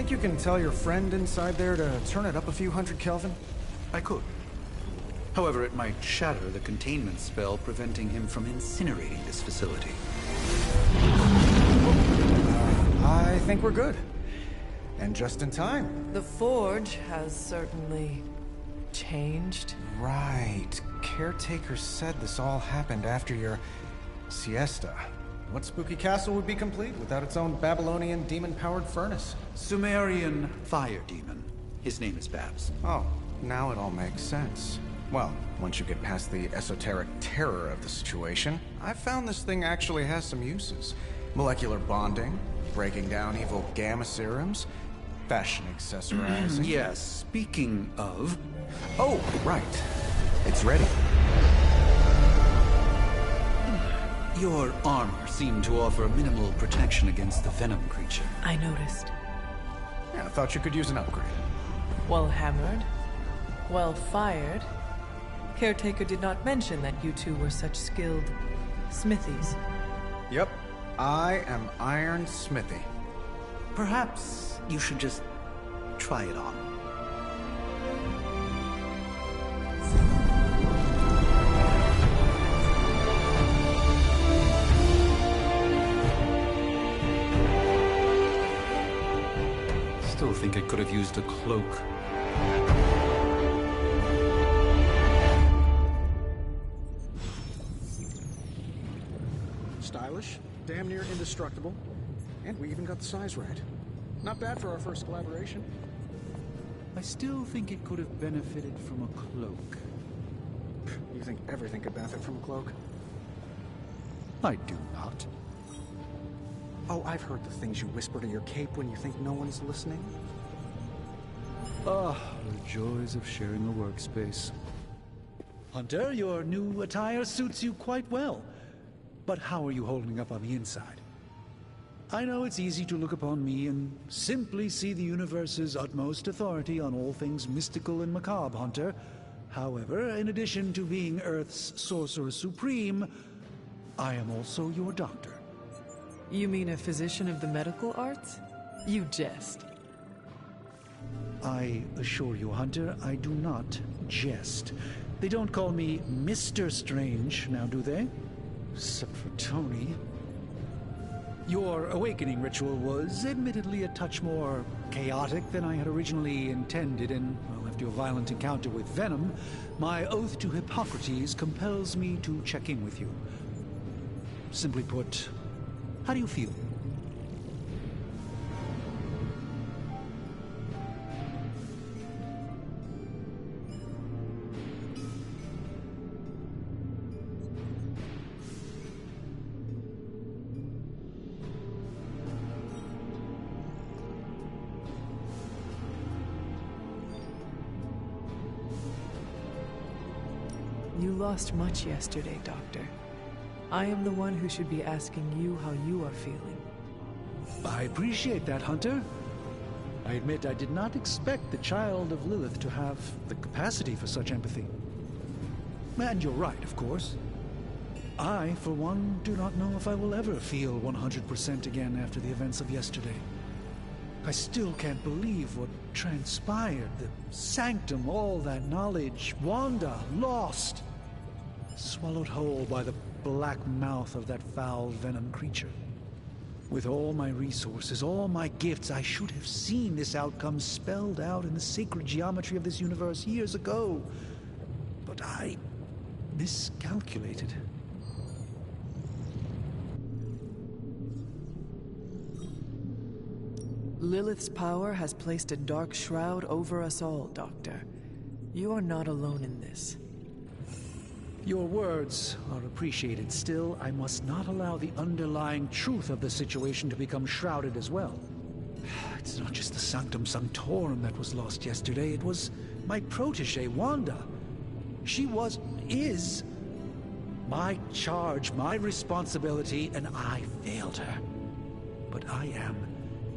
think you can tell your friend inside there to turn it up a few hundred Kelvin? I could. However, it might shatter the containment spell preventing him from incinerating this facility. I think we're good. And just in time. The Forge has certainly changed. Right. Caretaker said this all happened after your siesta. What spooky castle would be complete without its own Babylonian demon-powered furnace? Sumerian fire demon. His name is Babs. Oh, now it all makes sense. Well, once you get past the esoteric terror of the situation, I've found this thing actually has some uses. Molecular bonding, breaking down evil gamma serums, fashion accessorizing. Yes, speaking of... Oh, right. It's ready. Your armor seemed to offer minimal protection against the venom creature. I noticed. Yeah, I thought you could use an upgrade. Well hammered. Well fired. Caretaker did not mention that you two were such skilled smithies. Yep. I am Iron Smithy. Perhaps you should just try it on. Still think it could have used a cloak. Stylish, damn near indestructible, and we even got the size right. Not bad for our first collaboration. I still think it could have benefited from a cloak. You think everything could benefit from a cloak? I do not. Oh, I've heard the things you whisper to your cape when you think no one's listening. Ah, the joys of sharing a workspace. Hunter, your new attire suits you quite well. But how are you holding up on the inside? I know it's easy to look upon me and simply see the universe's utmost authority on all things mystical and macabre, Hunter. However, in addition to being Earth's Sorcerer Supreme, I am also your doctor. You mean a physician of the medical arts? You jest. I assure you, Hunter, I do not jest. They don't call me Mr. Strange, now do they? Except for Tony. Your awakening ritual was admittedly a touch more chaotic than I had originally intended, and, well, after your violent encounter with Venom, my oath to Hippocrates compels me to check in with you. Simply put, how do you feel? You lost much yesterday, Doctor. I am the one who should be asking you how you are feeling. I appreciate that, Hunter. I admit I did not expect the child of Lilith to have the capacity for such empathy. And you're right, of course. I, for one, do not know if I will ever feel 100% again after the events of yesterday. I still can't believe what transpired. The sanctum, all that knowledge, Wanda, lost. Swallowed whole by the black mouth of that foul venom creature. With all my resources, all my gifts, I should have seen this outcome spelled out in the sacred geometry of this universe years ago. But I miscalculated. Lilith's power has placed a dark shroud over us all, Doctor. You are not alone in this. Your words are appreciated. Still, I must not allow the underlying truth of the situation to become shrouded as well. It's not just the Sanctum Sanctorum that was lost yesterday. It was my protege, Wanda. She is my charge, my responsibility, and I failed her. But I am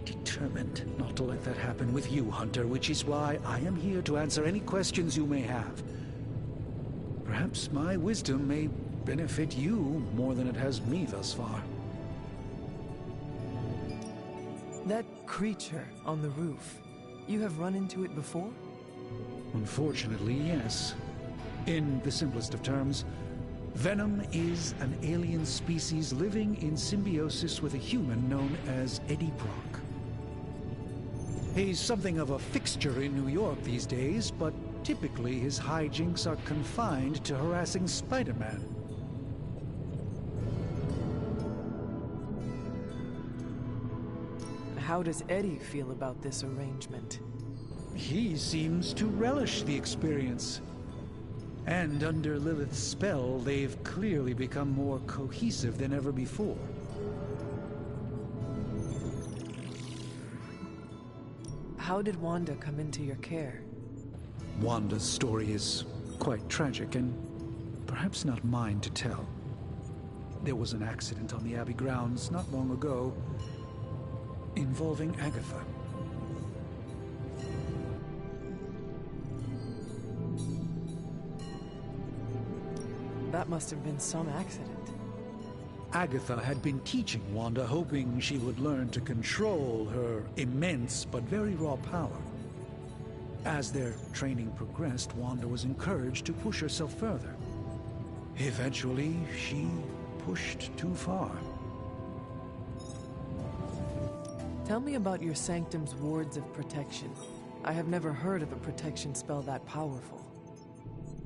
determined not to let that happen with you, Hunter, which is why I am here to answer any questions you may have. Perhaps my wisdom may benefit you more than it has me thus far. That creature on the roof, you have run into it before? Unfortunately, yes. In the simplest of terms, Venom is an alien species living in symbiosis with a human known as Eddie Brock. He's something of a fixture in New York these days, but typically his hijinks are confined to harassing Spider-Man. How does Eddie feel about this arrangement? He seems to relish the experience. And under Lilith's spell, they've clearly become more cohesive than ever before. How did Wanda come into your care? Wanda's story is quite tragic and perhaps not mine to tell. There was an accident on the Abbey grounds not long ago involving Agatha. That must have been some accident. Agatha had been teaching Wanda, hoping she would learn to control her immense but very raw power. As their training progressed, Wanda was encouraged to push herself further. Eventually, she pushed too far. Tell me about your Sanctum's wards of protection. I have never heard of a protection spell that powerful.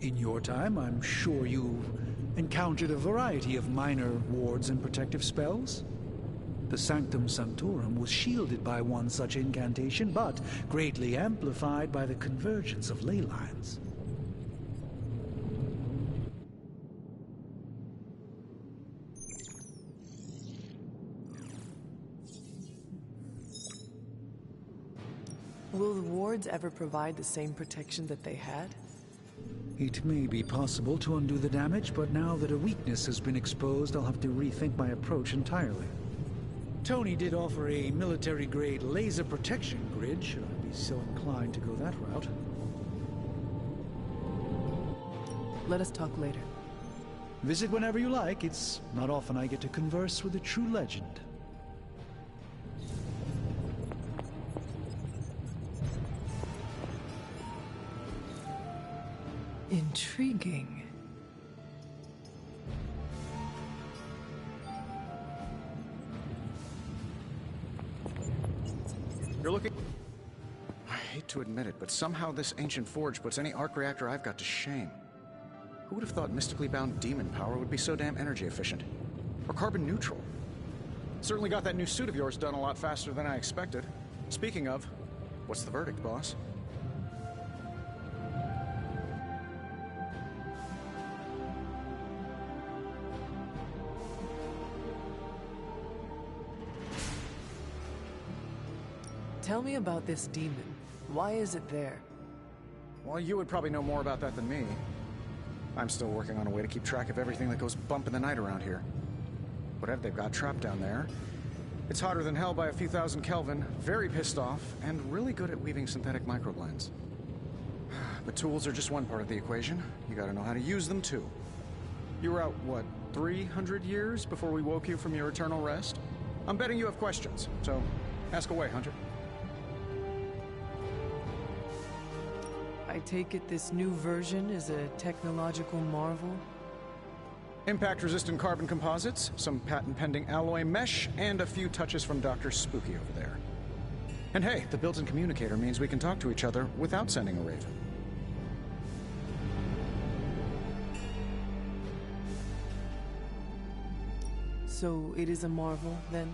In your time, I'm sure you've encountered a variety of minor wards and protective spells. The Sanctum Sanctorum was shielded by one such incantation, but greatly amplified by the convergence of ley lines. Will the wards ever provide the same protection that they had? It may be possible to undo the damage, but now that a weakness has been exposed, I'll have to rethink my approach entirely. Tony did offer a military-grade laser protection grid, should I be so inclined to go that route. Let us talk later. Visit whenever you like. It's not often I get to converse with a true legend. Intriguing. You're looking... I hate to admit it, but somehow this ancient forge puts any arc reactor I've got to shame. Who would have thought mystically bound demon power would be so damn energy efficient? Or carbon neutral? Certainly got that new suit of yours done a lot faster than I expected. Speaking of, what's the verdict, boss? Tell me about this demon. Why is it there? Well, you would probably know more about that than me. I'm still working on a way to keep track of everything that goes bump in the night around here. Whatever they've got trapped down there, it's hotter than hell by a few thousand Kelvin, very pissed off, and really good at weaving synthetic microblends. But tools are just one part of the equation. You gotta know how to use them too. You were out, what, 300 years before we woke you from your eternal rest? I'm betting you have questions, so ask away, Hunter. I take it this new version is a technological marvel? Impact-resistant carbon composites, some patent-pending alloy mesh, and a few touches from Dr. Spooky over there. And hey, the built-in communicator means we can talk to each other without sending a raven. So it is a marvel, then?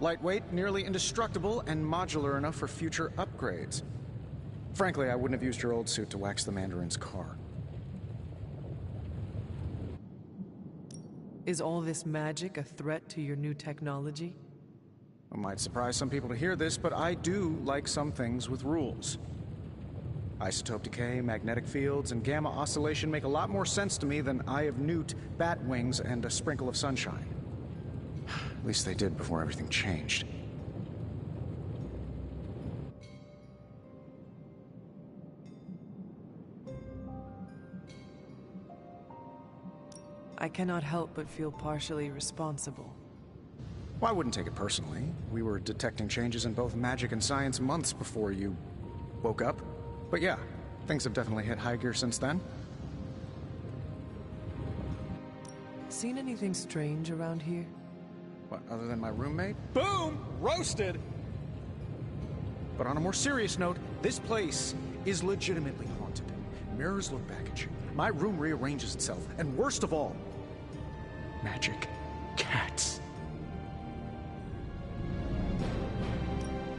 Lightweight, nearly indestructible, and modular enough for future upgrades. Frankly, I wouldn't have used your old suit to wax the Mandarin's car. Is all this magic a threat to your new technology? It might surprise some people to hear this, but I do like some things with rules. Isotope decay, magnetic fields, and gamma oscillation make a lot more sense to me than Eye of Newt, bat wings, and a sprinkle of sunshine. At least they did before everything changed. I cannot help but feel partially responsible. Well, I wouldn't take it personally. We were detecting changes in both magic and science months before you woke up. But yeah, things have definitely hit high gear since then. Seen anything strange around here? What, other than my roommate? Boom! Roasted! But on a more serious note, this place is legitimately haunted. Mirrors look back at you. My room rearranges itself. And worst of all, magic cats.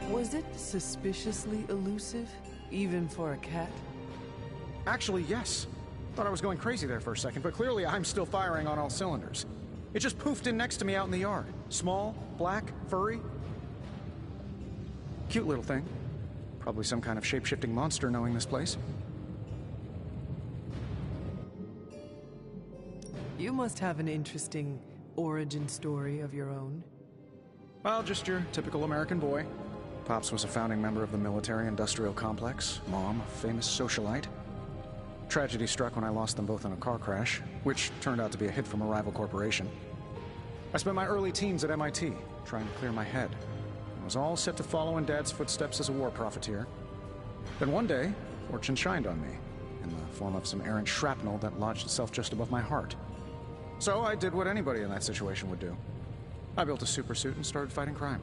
Was it suspiciously elusive, even for a cat? Actually, yes. Thought I was going crazy there for a second, but clearly I'm still firing on all cylinders. It just poofed in next to me out in the yard. Small, black, furry. Cute little thing. Probably some kind of shape-shifting monster knowing this place. You must have an interesting origin story of your own. Well, just your typical American boy. Pops was a founding member of the military-industrial complex. Mom, a famous socialite. Tragedy struck when I lost them both in a car crash, which turned out to be a hit from a rival corporation. I spent my early teens at MIT, trying to clear my head. I was all set to follow in Dad's footsteps as a war profiteer. Then one day, fortune shined on me, in the form of some errant shrapnel that lodged itself just above my heart. So I did what anybody in that situation would do. I built a supersuit and started fighting crime.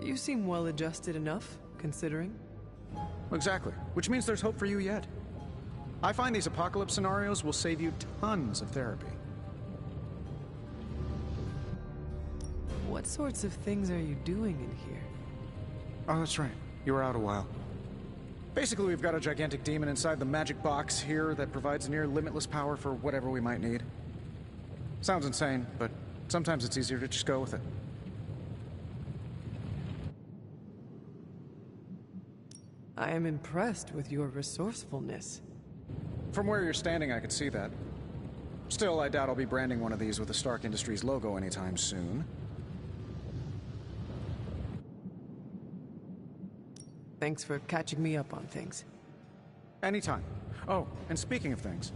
You seem well-adjusted enough, considering. Exactly, which means there's hope for you yet. I find these apocalypse scenarios will save you tons of therapy. What sorts of things are you doing in here? Oh, that's right. You were out a while. Basically, we've got a gigantic demon inside the magic box here that provides near limitless power for whatever we might need. Sounds insane, but sometimes it's easier to just go with it. I am impressed with your resourcefulness. From where you're standing, I could see that. Still, I doubt I'll be branding one of these with the Stark Industries logo anytime soon. Thanks for catching me up on things. Anytime. Oh, and speaking of things,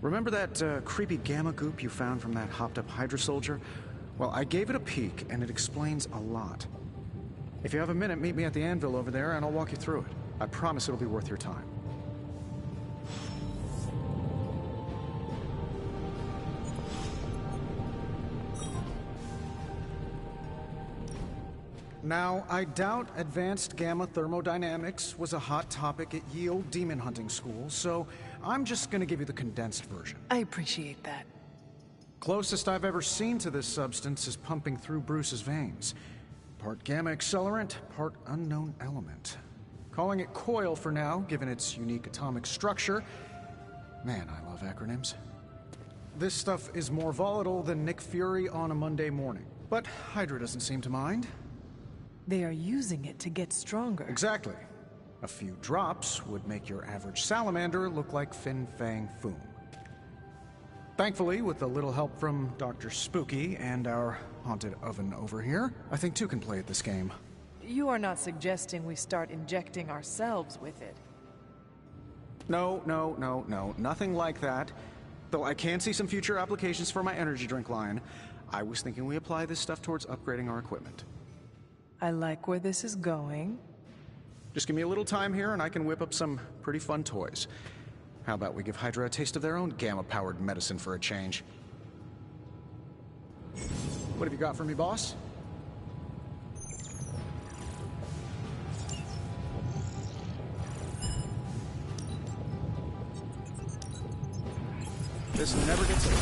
remember that creepy gamma goop you found from that hopped-up Hydra soldier? Well, I gave it a peek, and it explains a lot. If you have a minute, meet me at the anvil over there, and I'll walk you through it. I promise it'll be worth your time. Now, I doubt advanced gamma thermodynamics was a hot topic at Yield Demon Hunting School, so I'm just gonna give you the condensed version. I appreciate that. Closest I've ever seen to this substance is pumping through Bruce's veins. Part gamma accelerant, part unknown element. Calling it Coil for now, given its unique atomic structure. Man, I love acronyms. This stuff is more volatile than Nick Fury on a Monday morning. But Hydra doesn't seem to mind. They are using it to get stronger. Exactly. A few drops would make your average salamander look like Fin Fang Foom. Thankfully, with a little help from Dr. Spooky and our haunted oven over here, I think two can play at this game. You are not suggesting we start injecting ourselves with it. No, nothing like that. Though I can see some future applications for my energy drink line. I was thinking we apply this stuff towards upgrading our equipment. I like where this is going. Just give me a little time here and I can whip up some pretty fun toys. How about we give Hydra a taste of their own gamma-powered medicine for a change? What have you got for me, boss? This never gets old.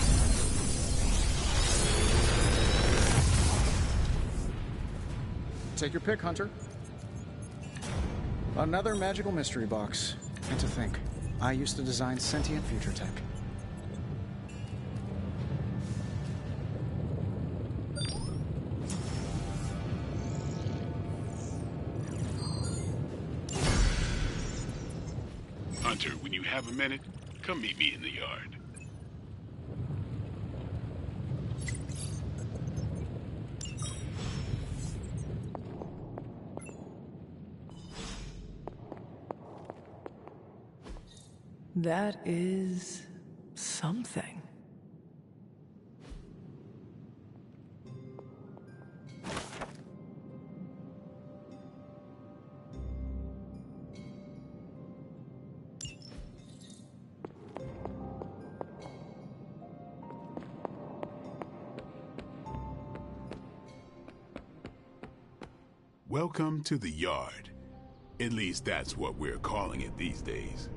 Take your pick, Hunter. Another magical mystery box. And to think, I used to design sentient future tech. Hunter, when you have a minute, come meet me in the yard. That is something. Welcome to the Yard. At least that's what we're calling it these days.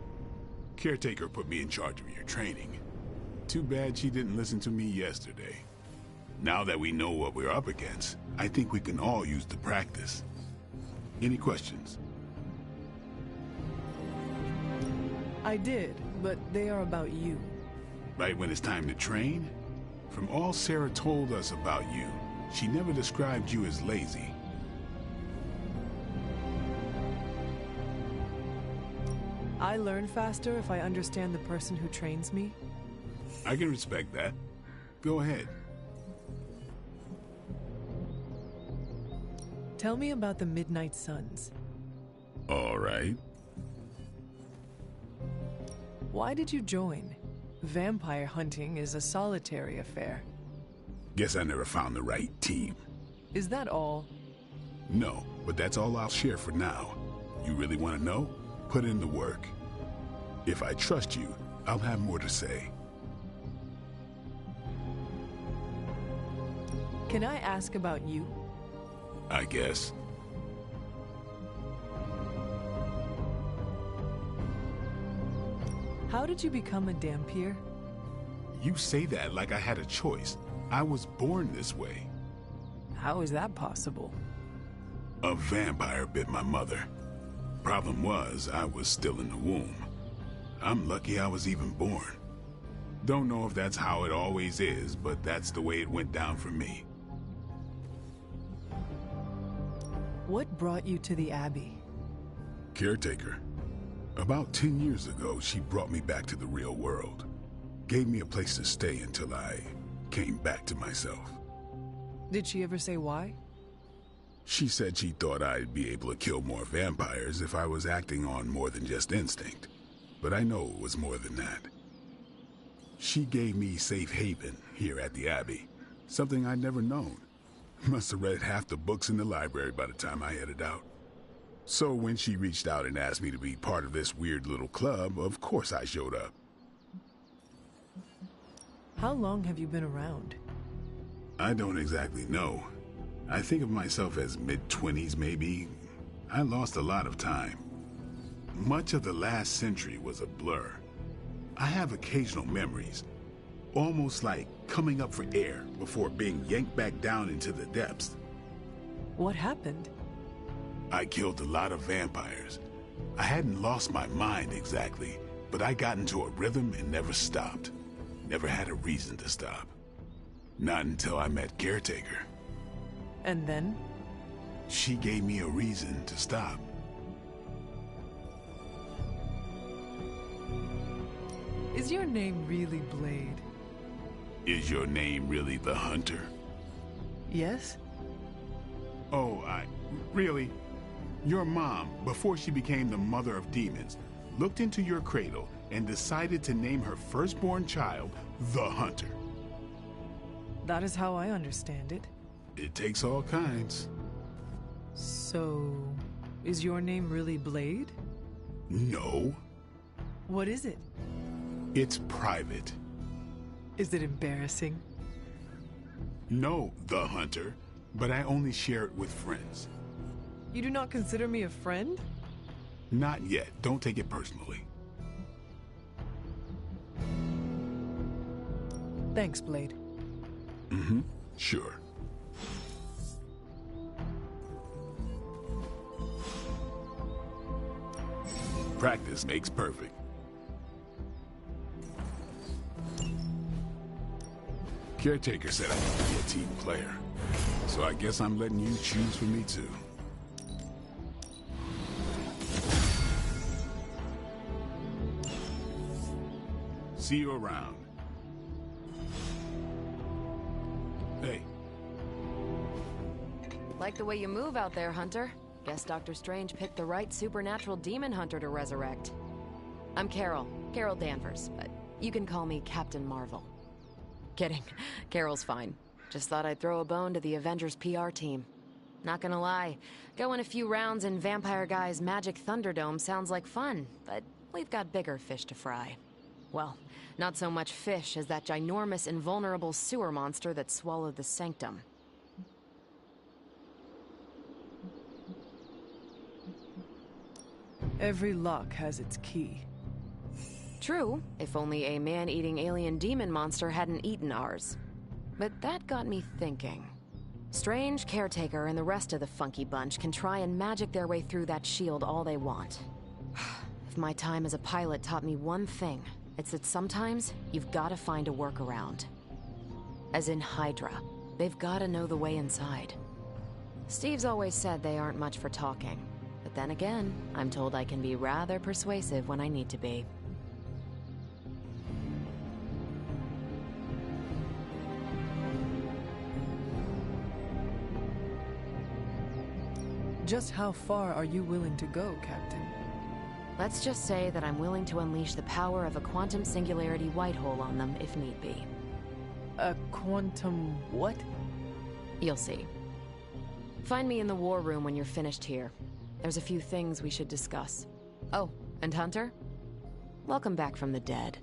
Caretaker put me in charge of your training. Too bad she didn't listen to me yesterday. Now that we know what we're up against, I think we can all use the practice. Any questions? I did, but they are about you. Right when it's time to train? From all Sarah told us about you, she never described you as lazy. I learn faster if I understand the person who trains me. I can respect that. Go ahead. Tell me about the Midnight Suns. All right. Why did you join? Vampire hunting is a solitary affair. Guess I never found the right team. Is that all? No, but that's all I'll share for now. You really want to know? Put in the work. If I trust you, I'll have more to say. Can I ask about you? I guess. How did you become a Dhampir? You say that like I had a choice. I was born this way. How is that possible? A vampire bit my mother. Problem was, I was still in the womb. I'm lucky I was even born. Don't know if that's how it always is, but that's the way it went down for me. What brought you to the Abbey? Caretaker. About 10 years ago, she brought me back to the real world. Gave me a place to stay until I came back to myself. Did she ever say why? She said she thought I'd be able to kill more vampires if I was acting on more than just instinct. But I know it was more than that. She gave me safe haven here at the Abbey. Something I'd never known. Must have read half the books in the library by the time I headed out. So when she reached out and asked me to be part of this weird little club, of course I showed up. How long have you been around? I don't exactly know. I think of myself as mid-20s, maybe. I lost a lot of time. Much of the last century was a blur. I have occasional memories, almost like coming up for air before being yanked back down into the depths. What happened? I killed a lot of vampires. I hadn't lost my mind exactly, but I got into a rhythm and never stopped. Never had a reason to stop. Not until I met Caretaker. And then? She gave me a reason to stop. Is your name really Blade? Is your name really the Hunter? Yes? Oh, really? Your mom, before she became the mother of demons, looked into your cradle and decided to name her firstborn child the Hunter. That is how I understand it. It takes all kinds. So, is your name really Blade? No. What is it? It's private. Is it embarrassing? No, the Hunter, but I only share it with friends. You do not consider me a friend? Not yet. Don't take it personally. Thanks, Blade. Mm-hmm. Sure. Practice makes perfect. Caretaker said I could be a team player, so I guess I'm letting you choose for me too. See you around. Hey. Like the way you move out there, Hunter. Guess Dr. Strange picked the right supernatural demon hunter to resurrect. I'm Carol Danvers, but You can call me Captain Marvel. Kidding. Carol's fine. Just thought I'd throw a bone to the Avengers PR team. Not gonna lie, going a few rounds in Vampire Guy's Magic Thunderdome sounds like fun, but we've got bigger fish to fry. Well, not so much fish as that ginormous invulnerable sewer monster that swallowed the Sanctum. Every lock has its key. True, if only a man-eating alien demon monster hadn't eaten ours. But that got me thinking. Strange, Caretaker, and the rest of the funky bunch can try and magic their way through that shield all they want. If my time as a pilot taught me one thing, it's that sometimes you've gotta find a workaround. As in Hydra, they've gotta know the way inside. Steve's always said they aren't much for talking. But then again, I'm told I can be rather persuasive when I need to be. Just how far are you willing to go, Captain? Let's just say that I'm willing to unleash the power of a quantum singularity white hole on them if need be. A quantum what? You'll see. Find me in the war room when you're finished here. There's a few things we should discuss. Oh, and Hunter? Welcome back from the dead.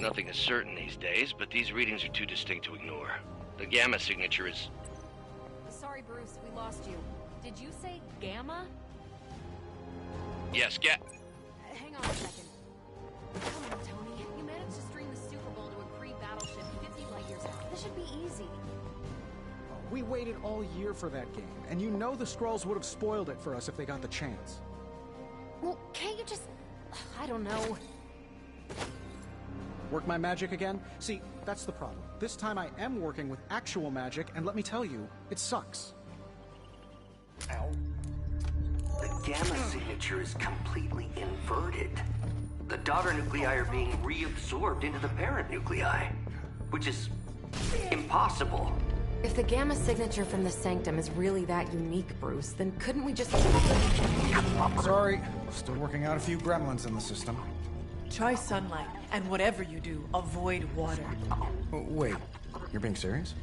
Nothing is certain these days, but these readings are too distinct to ignore. The Gamma signature is... Sorry, Bruce, we lost you. Did you say Gamma? Yes, Hang on a second. Come on, Tony. You managed to string the Super Bowl to a Kree battleship 50 light years out. This should be easy. We waited all year for that game, and you know the Skrulls would have spoiled it for us if they got the chance. Well, can't you just... I don't know. Work my magic again? See, that's the problem. This time I am working with actual magic, and let me tell you, it sucks. Ow. The Gamma signature is completely inverted. The daughter nuclei are being reabsorbed into the parent nuclei, which is impossible. If the Gamma signature from the Sanctum is really that unique, Bruce, then couldn't we just... Sorry, still working out a few gremlins in the system. Try sunlight, and whatever you do, avoid water. Wait, you're being serious?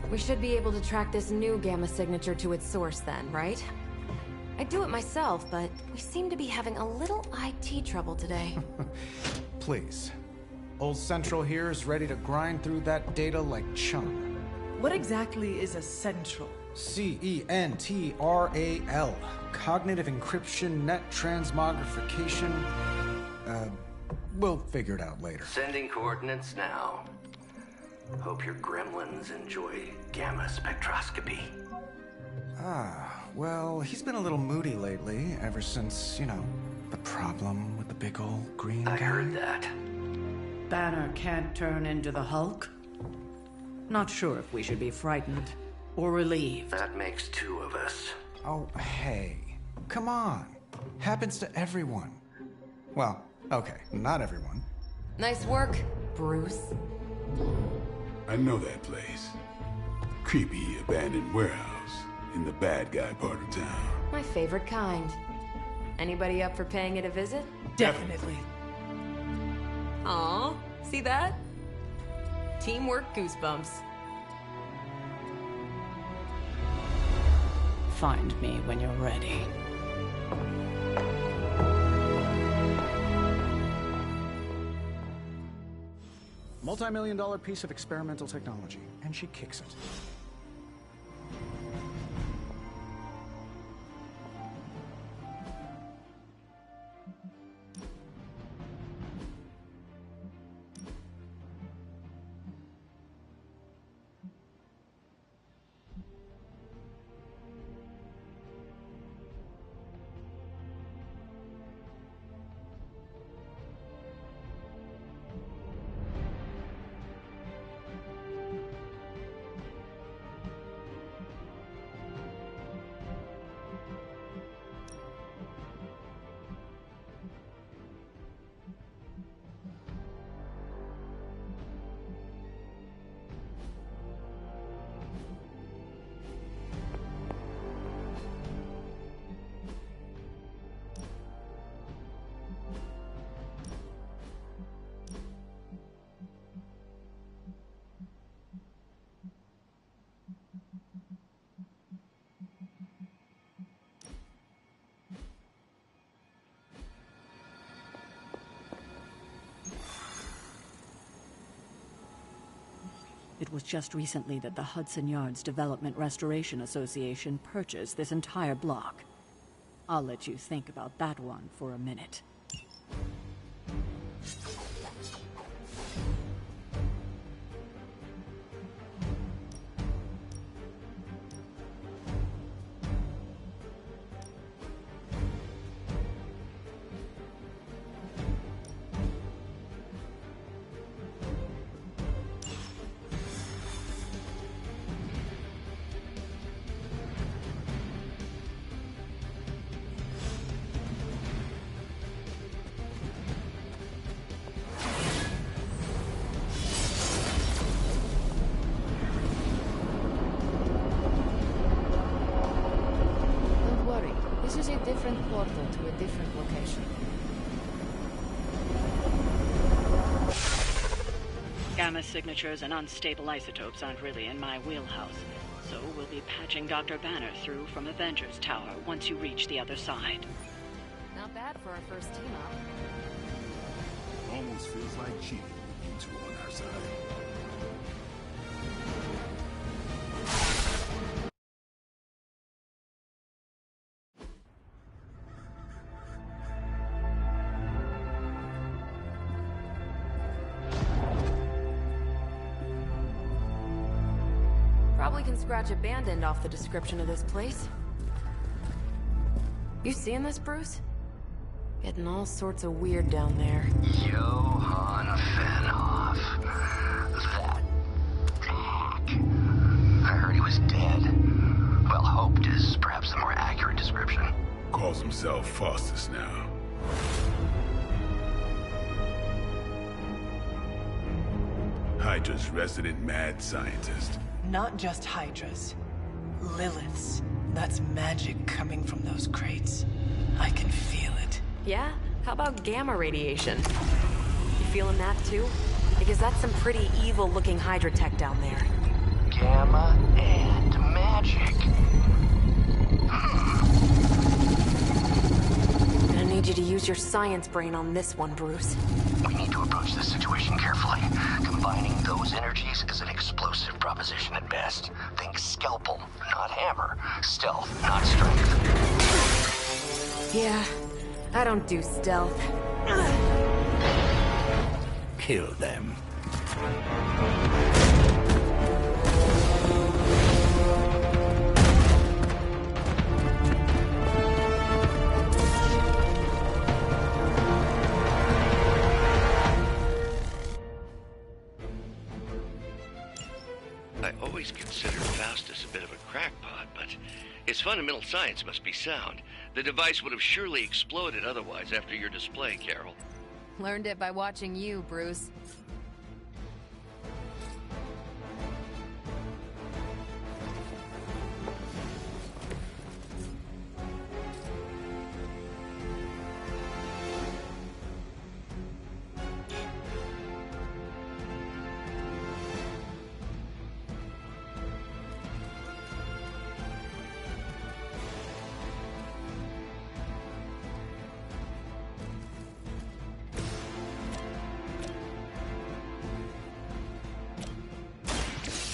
We should be able to track this new Gamma signature to its source then, right? I'd do it myself, but we seem to be having a little IT trouble today. Please. Old Central here is ready to grind through that data like chum. What exactly is a central? CENTRAL. Cognitive Encryption Net Transmogrification. We'll figure it out later. Sending coordinates now. Hope your gremlins enjoy gamma spectroscopy. Well, he's been a little moody lately, ever since, you know, the problem with the big old green guy. I heard that. Banner can't turn into the Hulk? Not sure if we should be frightened or relieved. That makes two of us. Oh, hey. Come on. Happens to everyone. Well, okay, not everyone. Nice work, Bruce. I know that place. Creepy abandoned warehouse in the bad guy part of town. My favorite kind. Anybody up for paying it a visit? Definitely. Aw, see that? Teamwork goosebumps. Find me when you're ready. Multi-million-dollar piece of experimental technology, and she kicks it. It was just recently that the Hudson Yards Development Restoration Association purchased this entire block. I'll let you think about that one for a minute. Different portal to a different location. Gamma signatures and unstable isotopes aren't really in my wheelhouse, so we'll be patching Dr. Banner through from Avengers Tower once you reach the other side. Not bad for our first team up. Almost feels like cheating with you two on our side. Probably can scratch abandoned off the description of this place. You seeing this, Bruce? Getting all sorts of weird down there. Johann Fenhoff. That hack. I heard he was dead. Well, hoped is perhaps the more accurate description. Calls himself Faustus now. Hydra's resident mad scientist. Not just Hydras. Liliths. That's magic coming from those crates. I can feel it. Yeah? How about gamma radiation? You feeling that too? Because that's some pretty evil-looking Hydra tech down there. Gamma and magic. Gonna need you to use your science brain on this one, Bruce. We need to approach this situation carefully. Combining those energies is an explosive proposition at best. Think scalpel, not hammer. Stealth, not strength. Yeah, I don't do stealth. Kill them. I always considered Faustus a bit of a crackpot, but his fundamental science must be sound. The device would have surely exploded otherwise after your display, Carol. Learned it by watching you, Bruce.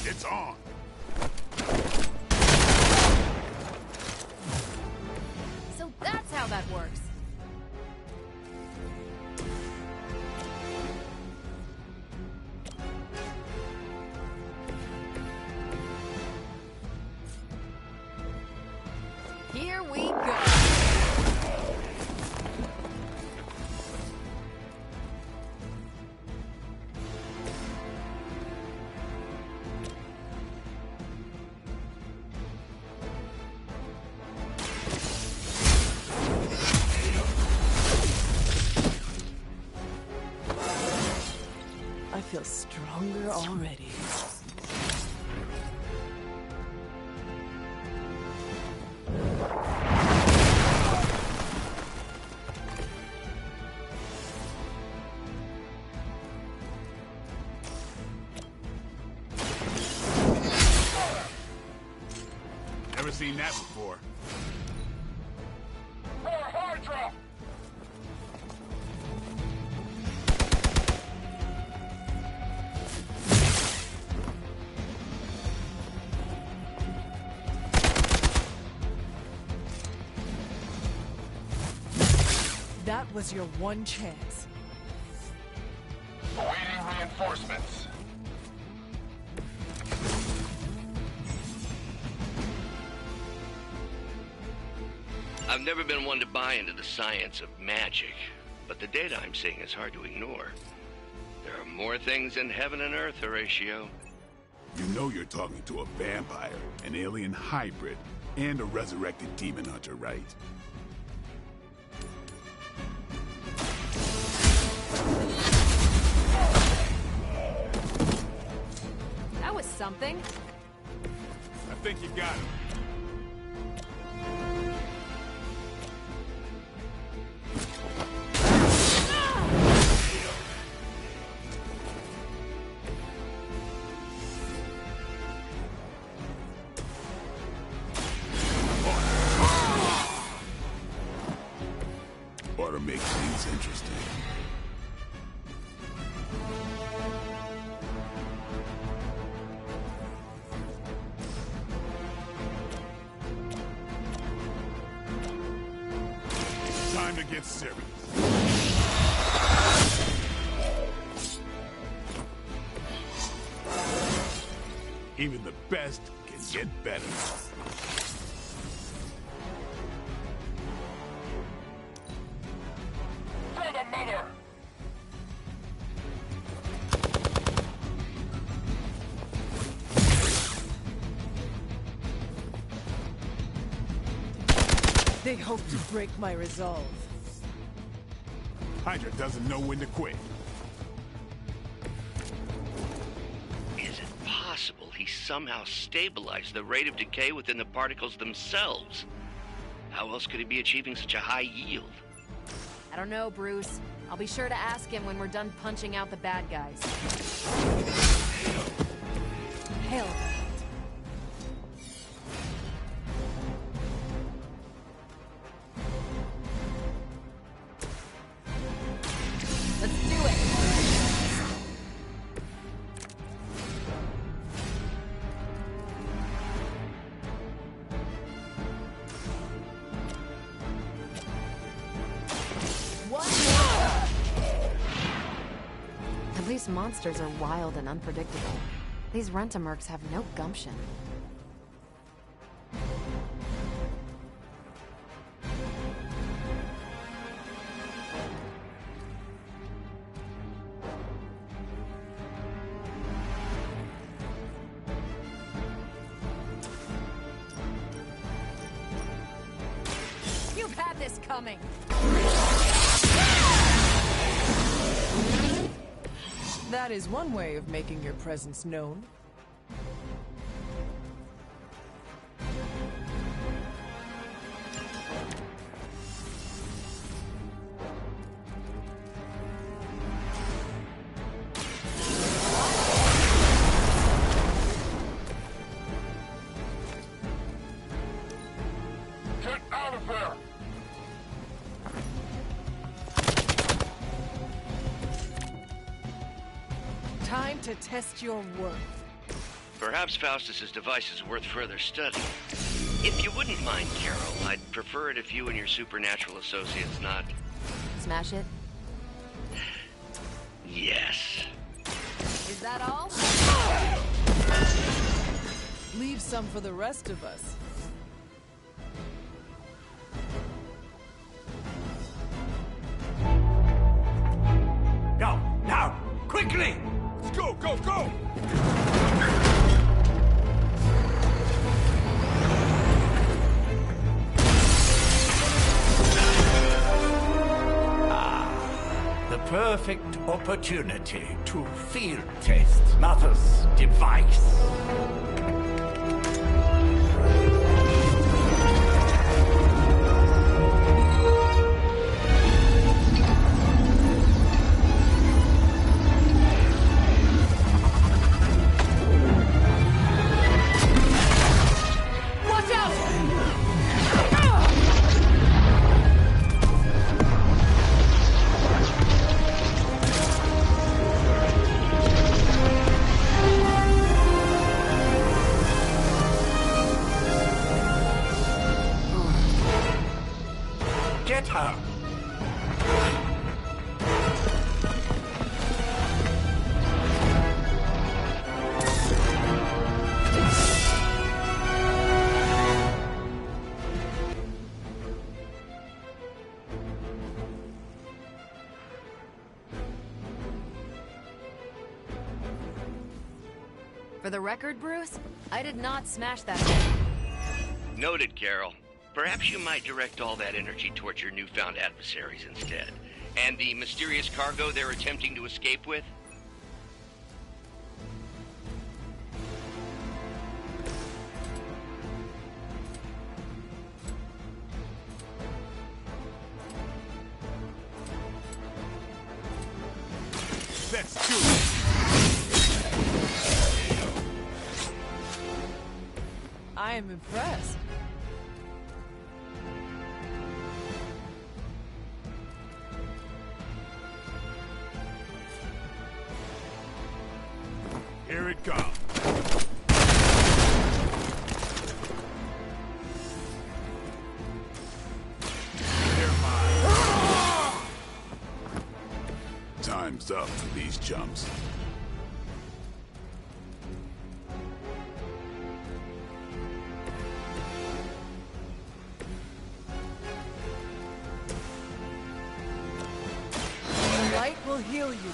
It's on. So that's how that works. Here we go. I feel stronger already. Never seen that before. Hydra! That was your one chance. Awaiting reinforcements. I've never been one to buy into the science of magic, but the data I'm seeing is hard to ignore. There are more things in heaven and earth, Horatio. You know you're talking to a vampire, an alien hybrid, and a resurrected demon hunter, right? That was something. I think you got him. Ought to make things interesting. Time to get serious. Even the best can get better. For the mother! They hope to break my resolve. Hydra doesn't know when to quit. Is it possible he somehow stabilized the rate of decay within the particles themselves? How else could he be achieving such a high yield? I don't know, Bruce. I'll be sure to ask him when we're done punching out the bad guys. Hell. Let's do it! At least monsters are wild and unpredictable. These Rent-A-Mercs have no gumption. You've had this coming! That is one way of making your presence known. Get out of there! Time to test your worth. Perhaps Faustus's device is worth further study. If you wouldn't mind, Carol, I'd prefer it if you and your supernatural associates not... Smash it? Yes. Is that all? Leave some for the rest of us. Go, now, quickly! Let's go, go, go! The perfect opportunity to field test Mother's device. Watch out! For the record, Bruce, I did not smash that thing. Noted, Carol. Perhaps you might direct all that energy towards your newfound adversaries instead. And the mysterious cargo they're attempting to escape with? Let's do it! I am impressed. Here it comes. Time's up for these chumps. The light will heal you.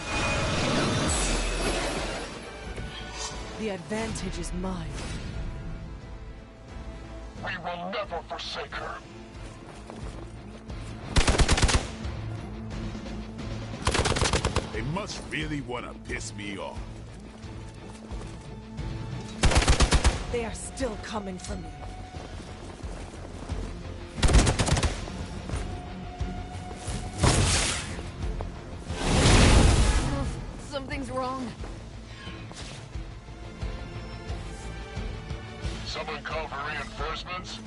The advantage is mine. We will never forsake her. They must really want to piss me off. They are still coming for me. Something's wrong. Someone call for reinforcements?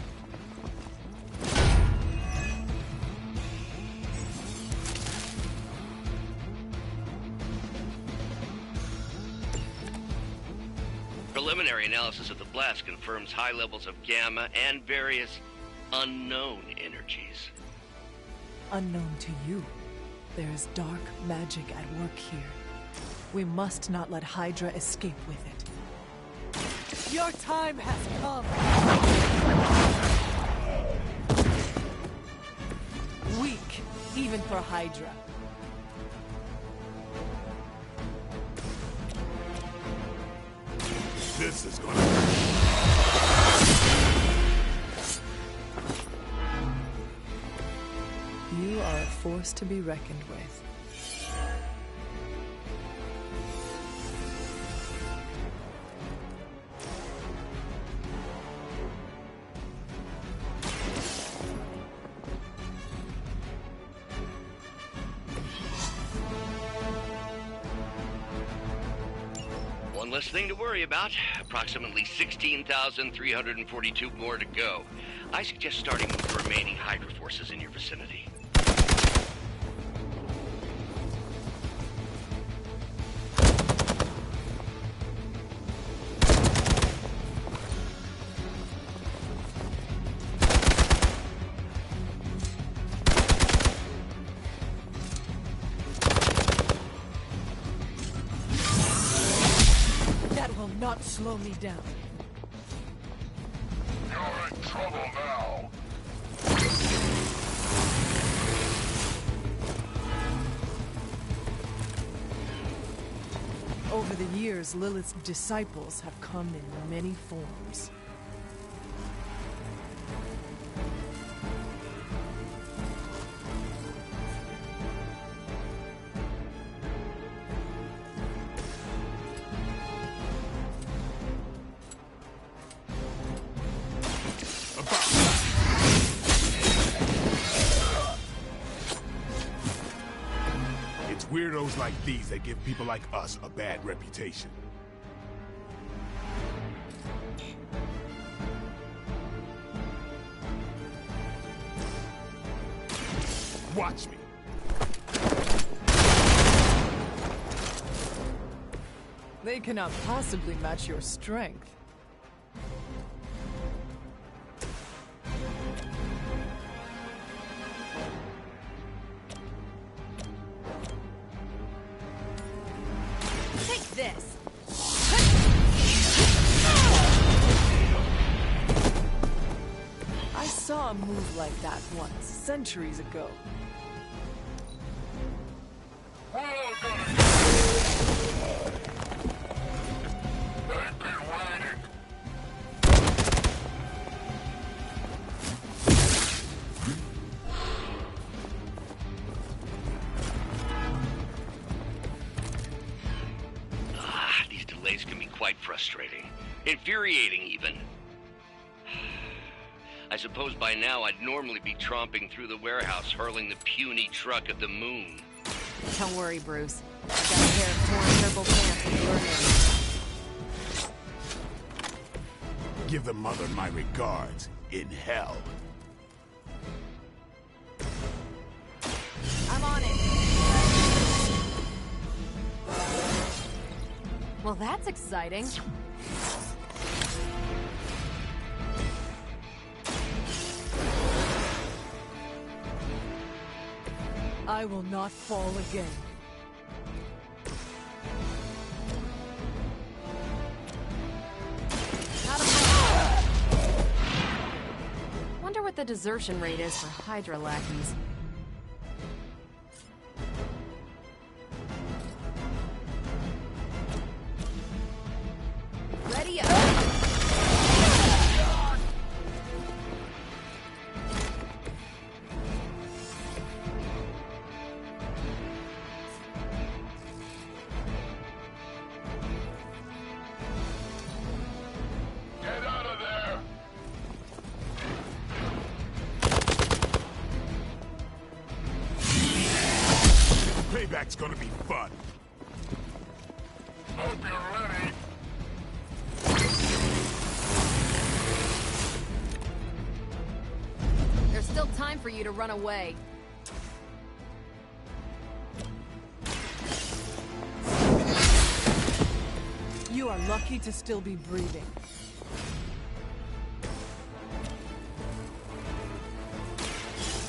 Preliminary analysis of the blast confirms high levels of gamma and various unknown energies. Unknown to you, there is dark magic at work here. We must not let Hydra escape with it. Your time has come! Weak, even for Hydra. This is gonna You are a force to be reckoned with. One less thing to worry about. Approximately 16,342 more to go. I suggest starting with the remaining Hydra forces in your vicinity. Not slow me down. You're in trouble now. Over the years, Lilith's disciples have come in many forms. Weirdos like these that give people like us a bad reputation. Watch me. They cannot possibly match your strength. This. I saw a move like that once, centuries ago. They've been quite frustrating. Infuriating, even. I suppose by now I'd normally be tromping through the warehouse hurling the puny truck at the moon. Don't worry, Bruce. I've got a pair of torn purple pants in your name. Give the mother my regards in hell. I'm on it. Well, that's exciting. I will not fall again. Wonder what the desertion rate is for Hydra lackeys. Ready up! Get out of there! Payback's gonna be fun. Hope you're ready. There's still time for you to run away. You are lucky to still be breathing.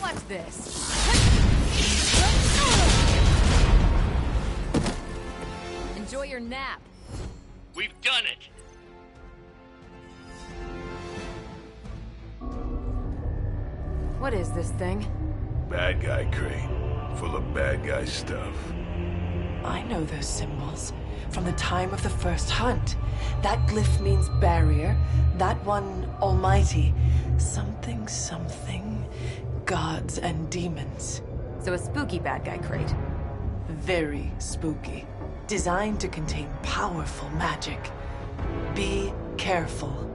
Watch this. Enjoy your nap. We've done it! What is this thing? Bad guy crate, full of bad guy stuff. I know those symbols from the time of the first hunt. That glyph means barrier, that one almighty. Something, something, gods and demons. So a spooky bad guy crate. Very spooky. Designed to contain powerful magic. Be careful.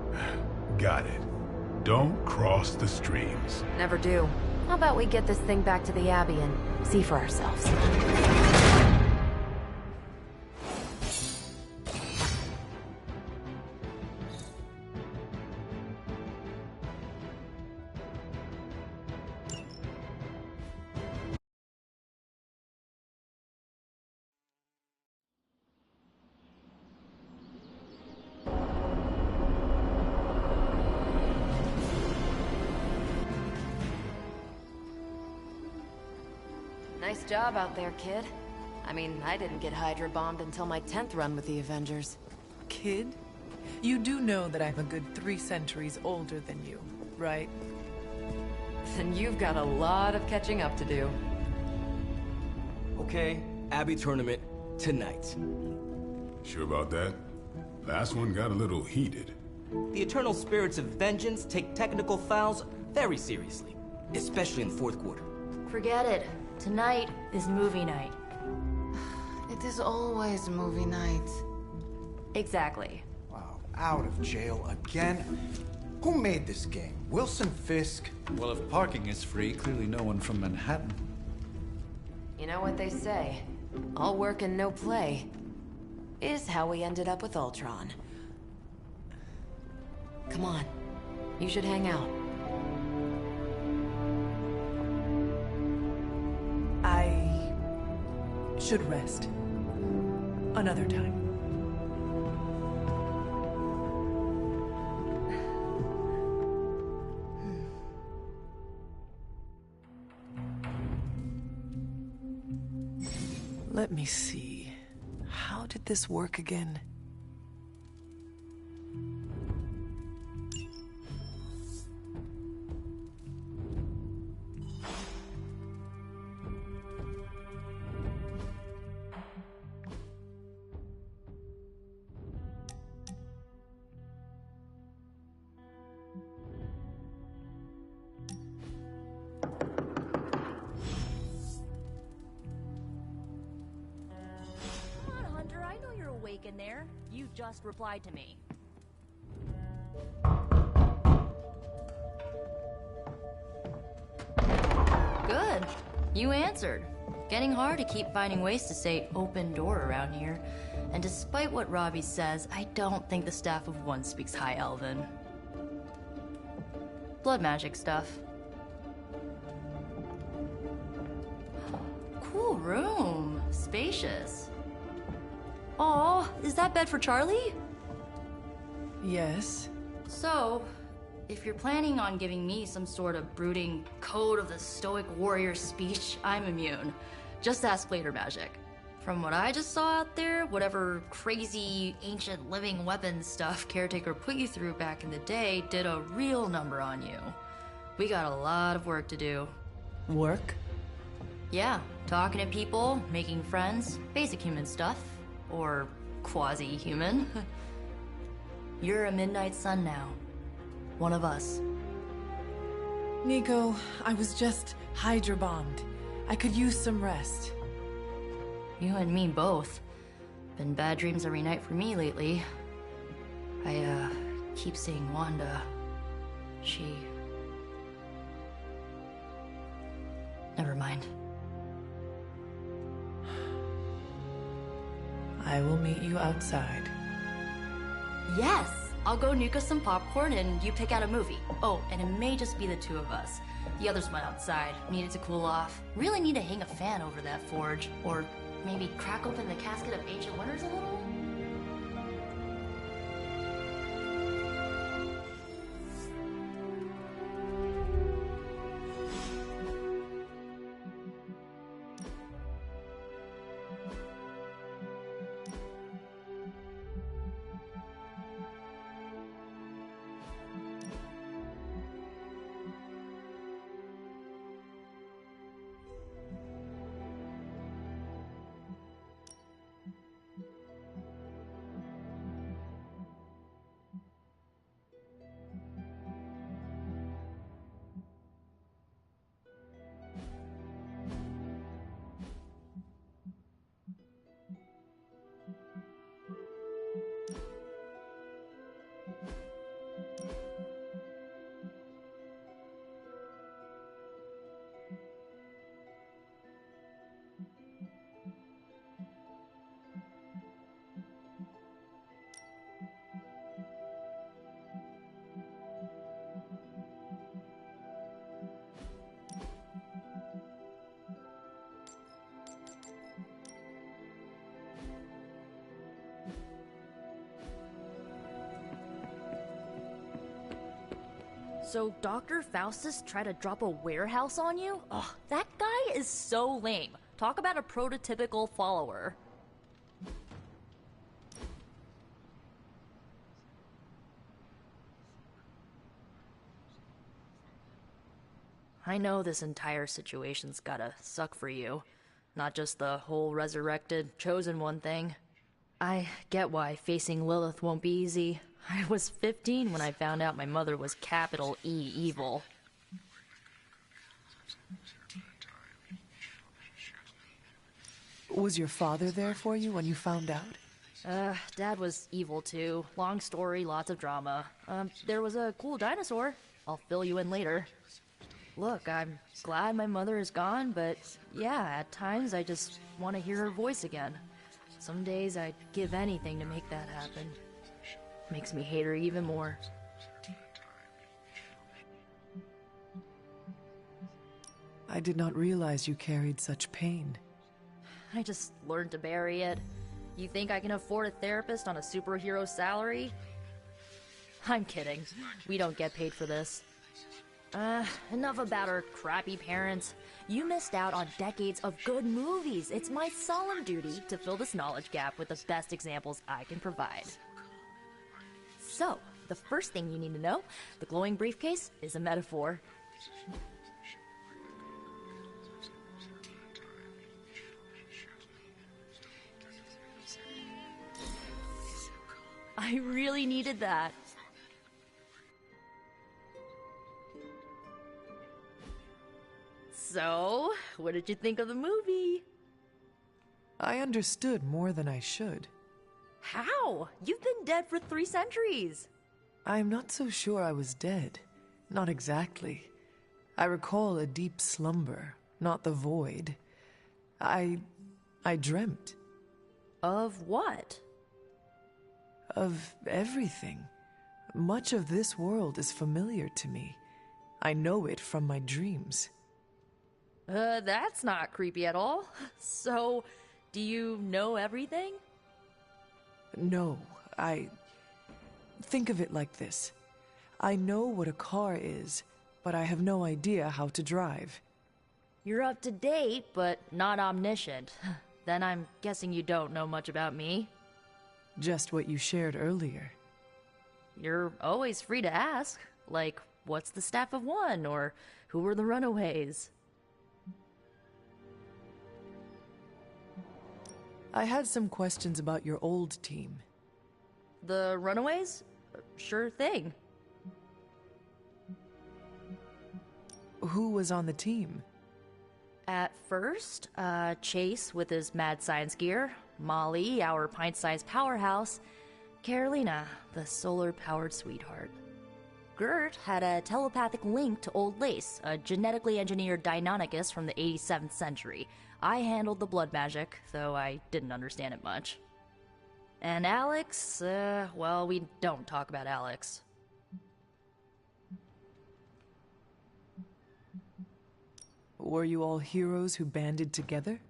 Got it. Don't cross the streams. Never do. How about we get this thing back to the Abbey and see for ourselves? Nice job out there, kid. I mean, I didn't get Hydra bombed until my 10th run with the Avengers. Kid? You do know that I'm a good 3 centuries older than you, right? Then you've got a lot of catching up to do. Okay, Abbey tournament tonight. Sure about that? Last one got a little heated. The Eternal Spirits of Vengeance take technical fouls very seriously, especially in the fourth quarter. Forget it. Tonight is movie night. It is always movie night. Exactly. Wow, out of jail again? Who made this game? Wilson Fisk? Well, if parking is free, clearly no one from Manhattan. You know what they say? All work and no play is how we ended up with Ultron. Come on. You should hang out. I should rest. Another time. Let me see. How did this work again? mistaken there. You just replied to me. Good. You answered. Getting hard to keep finding ways to say open door around here. And despite what Robbie says, I don't think the staff of One speaks High Elven. Blood magic stuff. Cool room. Spacious. Aw, is that bed for Charlie? Yes. So, if you're planning on giving me some sort of brooding code of the stoic warrior speech, I'm immune. Just ask later, Magic. From what I just saw out there, whatever crazy ancient living weapons stuff Caretaker put you through back in the day did a real number on you. We got a lot of work to do. Work? Yeah, talking to people, making friends, basic human stuff. Or quasi-human. You're a Midnight Sun now. One of us. Nico, I was just Hydra bombed. I could use some rest. You and me both. Been bad dreams every night for me lately. I, keep seeing Wanda. She... Never mind. I will meet you outside. Yes! I'll go nuke us some popcorn and you pick out a movie. Oh, and it may just be the two of us. The others went outside, needed to cool off. Really need to hang a fan over that forge. Or maybe crack open the casket of Ancient Wonders a little? So Dr. Faustus tried to drop a warehouse on you? Ugh, that guy is so lame. Talk about a prototypical follower. I know this entire situation's gotta suck for you. Not just the whole resurrected, chosen one thing. I get why facing Lilith won't be easy. I was 15 when I found out my mother was capital E evil. Was your father there for you when you found out? Dad was evil too. Long story, lots of drama. There was a cool dinosaur. I'll fill you in later. Look, I'm glad my mother is gone, but yeah, at times I just want to hear her voice again. Some days I'd give anything to make that happen. Makes me hate her even more. I did not realize you carried such pain. I just learned to bury it. You think I can afford a therapist on a superhero salary? I'm kidding. We don't get paid for this. Enough about our crappy parents. You missed out on decades of good movies. It's my solemn duty to fill this knowledge gap with the best examples I can provide. So, the first thing you need to know, the glowing briefcase is a metaphor. I really needed that. So, what did you think of the movie? I understood more than I should. How? You've been dead for 3 centuries. I'm not so sure I was dead. Not exactly. I recall a deep slumber, not the void. I dreamt. Of what? Of everything. Much of this world is familiar to me. I know it from my dreams. That's not creepy at all. So, do you know everything? No, Think of it like this. I know what a car is, but I have no idea how to drive. You're up to date, but not omniscient. Then I'm guessing you don't know much about me. Just what you shared earlier. You're always free to ask. Like, what's the Staff of One? Or who were the Runaways? I had some questions about your old team. The Runaways? Sure thing. Who was on the team? At first, Chase with his mad science gear, Molly, our pint-sized powerhouse, Carolina, the solar-powered sweetheart. Gert had a telepathic link to Old Lace, a genetically engineered Deinonychus from the 87th century. I handled the blood magic, though I didn't understand it much. And Alex, well, we don't talk about Alex. Were you all heroes who banded together?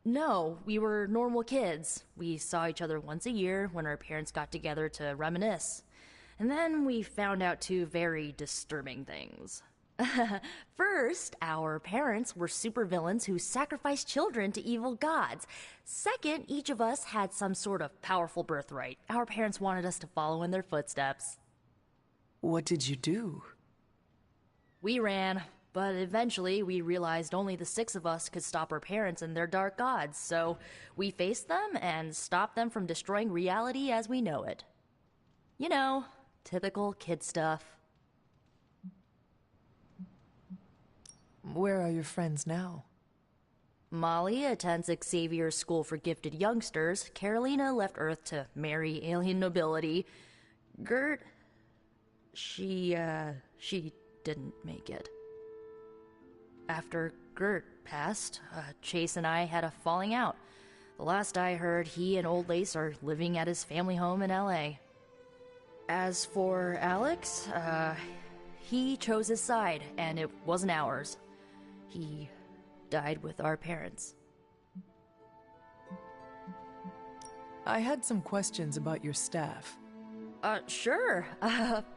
No, we were normal kids. We saw each other once a year when our parents got together to reminisce. And then we found out 2 very disturbing things. First, our parents were supervillains who sacrificed children to evil gods. Second, each of us had some sort of powerful birthright. Our parents wanted us to follow in their footsteps. What did you do? We ran, but eventually we realized only the 6 of us could stop our parents and their dark gods, so we faced them and stopped them from destroying reality as we know it. You know, typical kid stuff. Where are your friends now? Molly attends Xavier's School for Gifted Youngsters. Carolina left Earth to marry alien nobility. Gert... She didn't make it. After Gert passed, Chase and I had a falling out. The last I heard, he and Old Lace are living at his family home in L.A. As for Alex, he chose his side, and it wasn't ours. He died with our parents. I had some questions about your staff. Sure.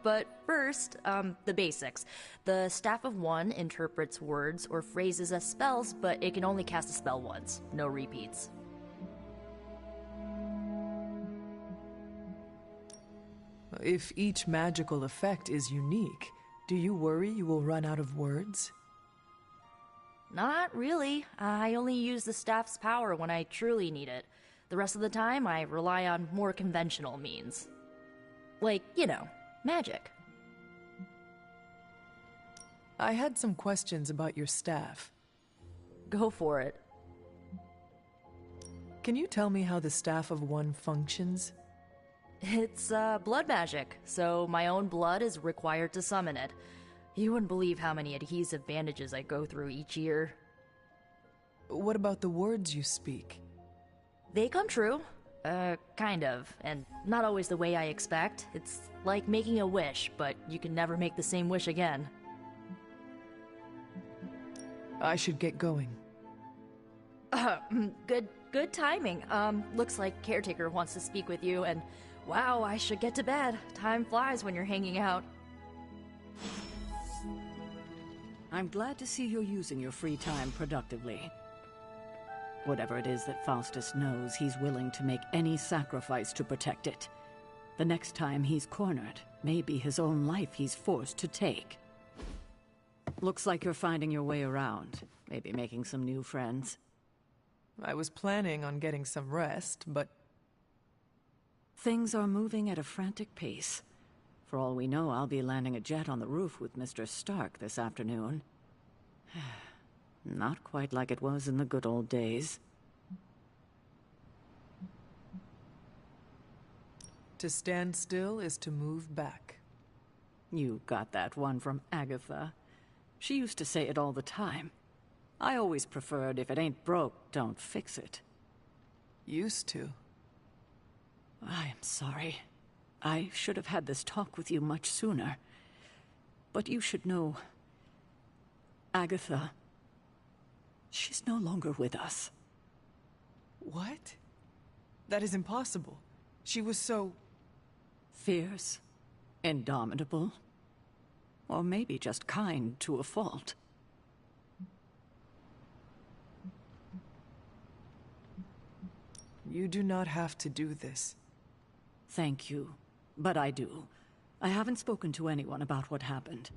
But first, the basics. The Staff of One interprets words or phrases as spells, but it can only cast a spell once. No repeats. If each magical effect is unique, do you worry you will run out of words? Not really. I only use the staff's power when I truly need it. The rest of the time, I rely on more conventional means. Like, you know, magic. I had some questions about your staff. Go for it. Can you tell me how the Staff of One functions? It's, blood magic, so my own blood is required to summon it. You wouldn't believe how many adhesive bandages I go through each year. What about the words you speak? They come true. Kind of. And not always the way I expect. It's like making a wish, but you can never make the same wish again. I should get going. Good timing. Looks like Caretaker wants to speak with you, and wow, I should get to bed. Time flies when you're hanging out. I'm glad to see you're using your free time productively. Whatever it is that Faustus knows, he's willing to make any sacrifice to protect it. The next time he's cornered, may be his own life he's forced to take. Looks like you're finding your way around, maybe making some new friends. I was planning on getting some rest, but... Things are moving at a frantic pace. For all we know, I'll be landing a jet on the roof with Mr. Stark this afternoon. Not quite like it was in the good old days. To stand still is to move back. You got that one from Agatha. She used to say it all the time. I always preferred, if it ain't broke, don't fix it. Used to. I am sorry. I should have had this talk with you much sooner. But you should know... Agatha... she's no longer with us. What? That is impossible. She was so... fierce, indomitable, or maybe just kind to a fault. You do not have to do this. Thank you, but I do. I haven't spoken to anyone about what happened.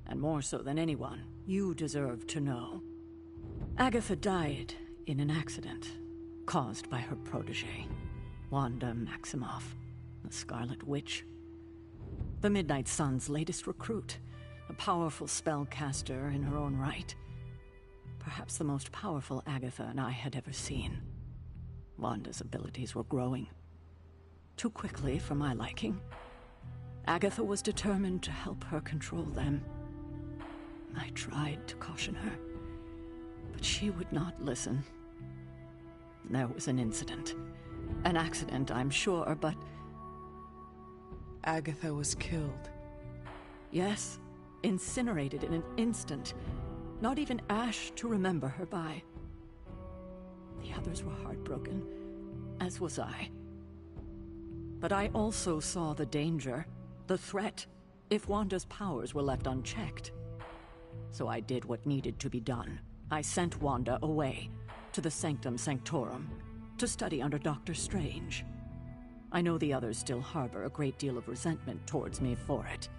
And more so than anyone, you deserve to know. Agatha died in an accident caused by her protege, Wanda Maximoff, the Scarlet Witch. The Midnight Sun's latest recruit, a powerful spellcaster in her own right. Perhaps the most powerful Agatha and I had ever seen. Wanda's abilities were growing. Too quickly for my liking. Agatha was determined to help her control them. I tried to caution her, but she would not listen. There was an incident. An accident, I'm sure, but... Agatha was killed. Yes, incinerated in an instant. Not even ash to remember her by. The others were heartbroken, as was I. But I also saw the danger, the threat, if Wanda's powers were left unchecked. So I did what needed to be done. I sent Wanda away, to the Sanctum Sanctorum, to study under Doctor Strange. I know the others still harbor a great deal of resentment towards me for it.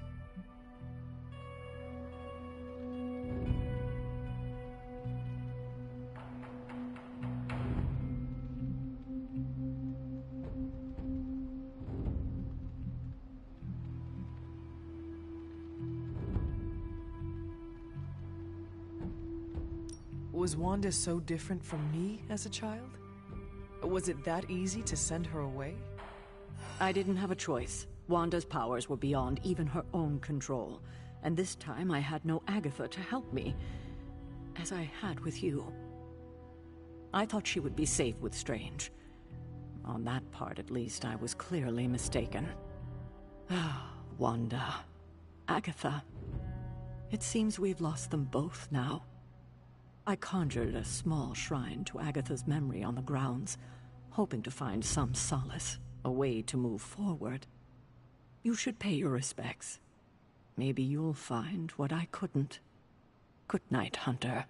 Was Wanda so different from me as a child? Was it that easy to send her away? I didn't have a choice. Wanda's powers were beyond even her own control, and this time I had no Agatha to help me, as I had with you. I thought she would be safe with Strange. On that part, at least, I was clearly mistaken. Ah, Wanda. Agatha. It seems we've lost them both now. I conjured a small shrine to Agatha's memory on the grounds, hoping to find some solace, a way to move forward. You should pay your respects. Maybe you'll find what I couldn't. Good night, Hunter.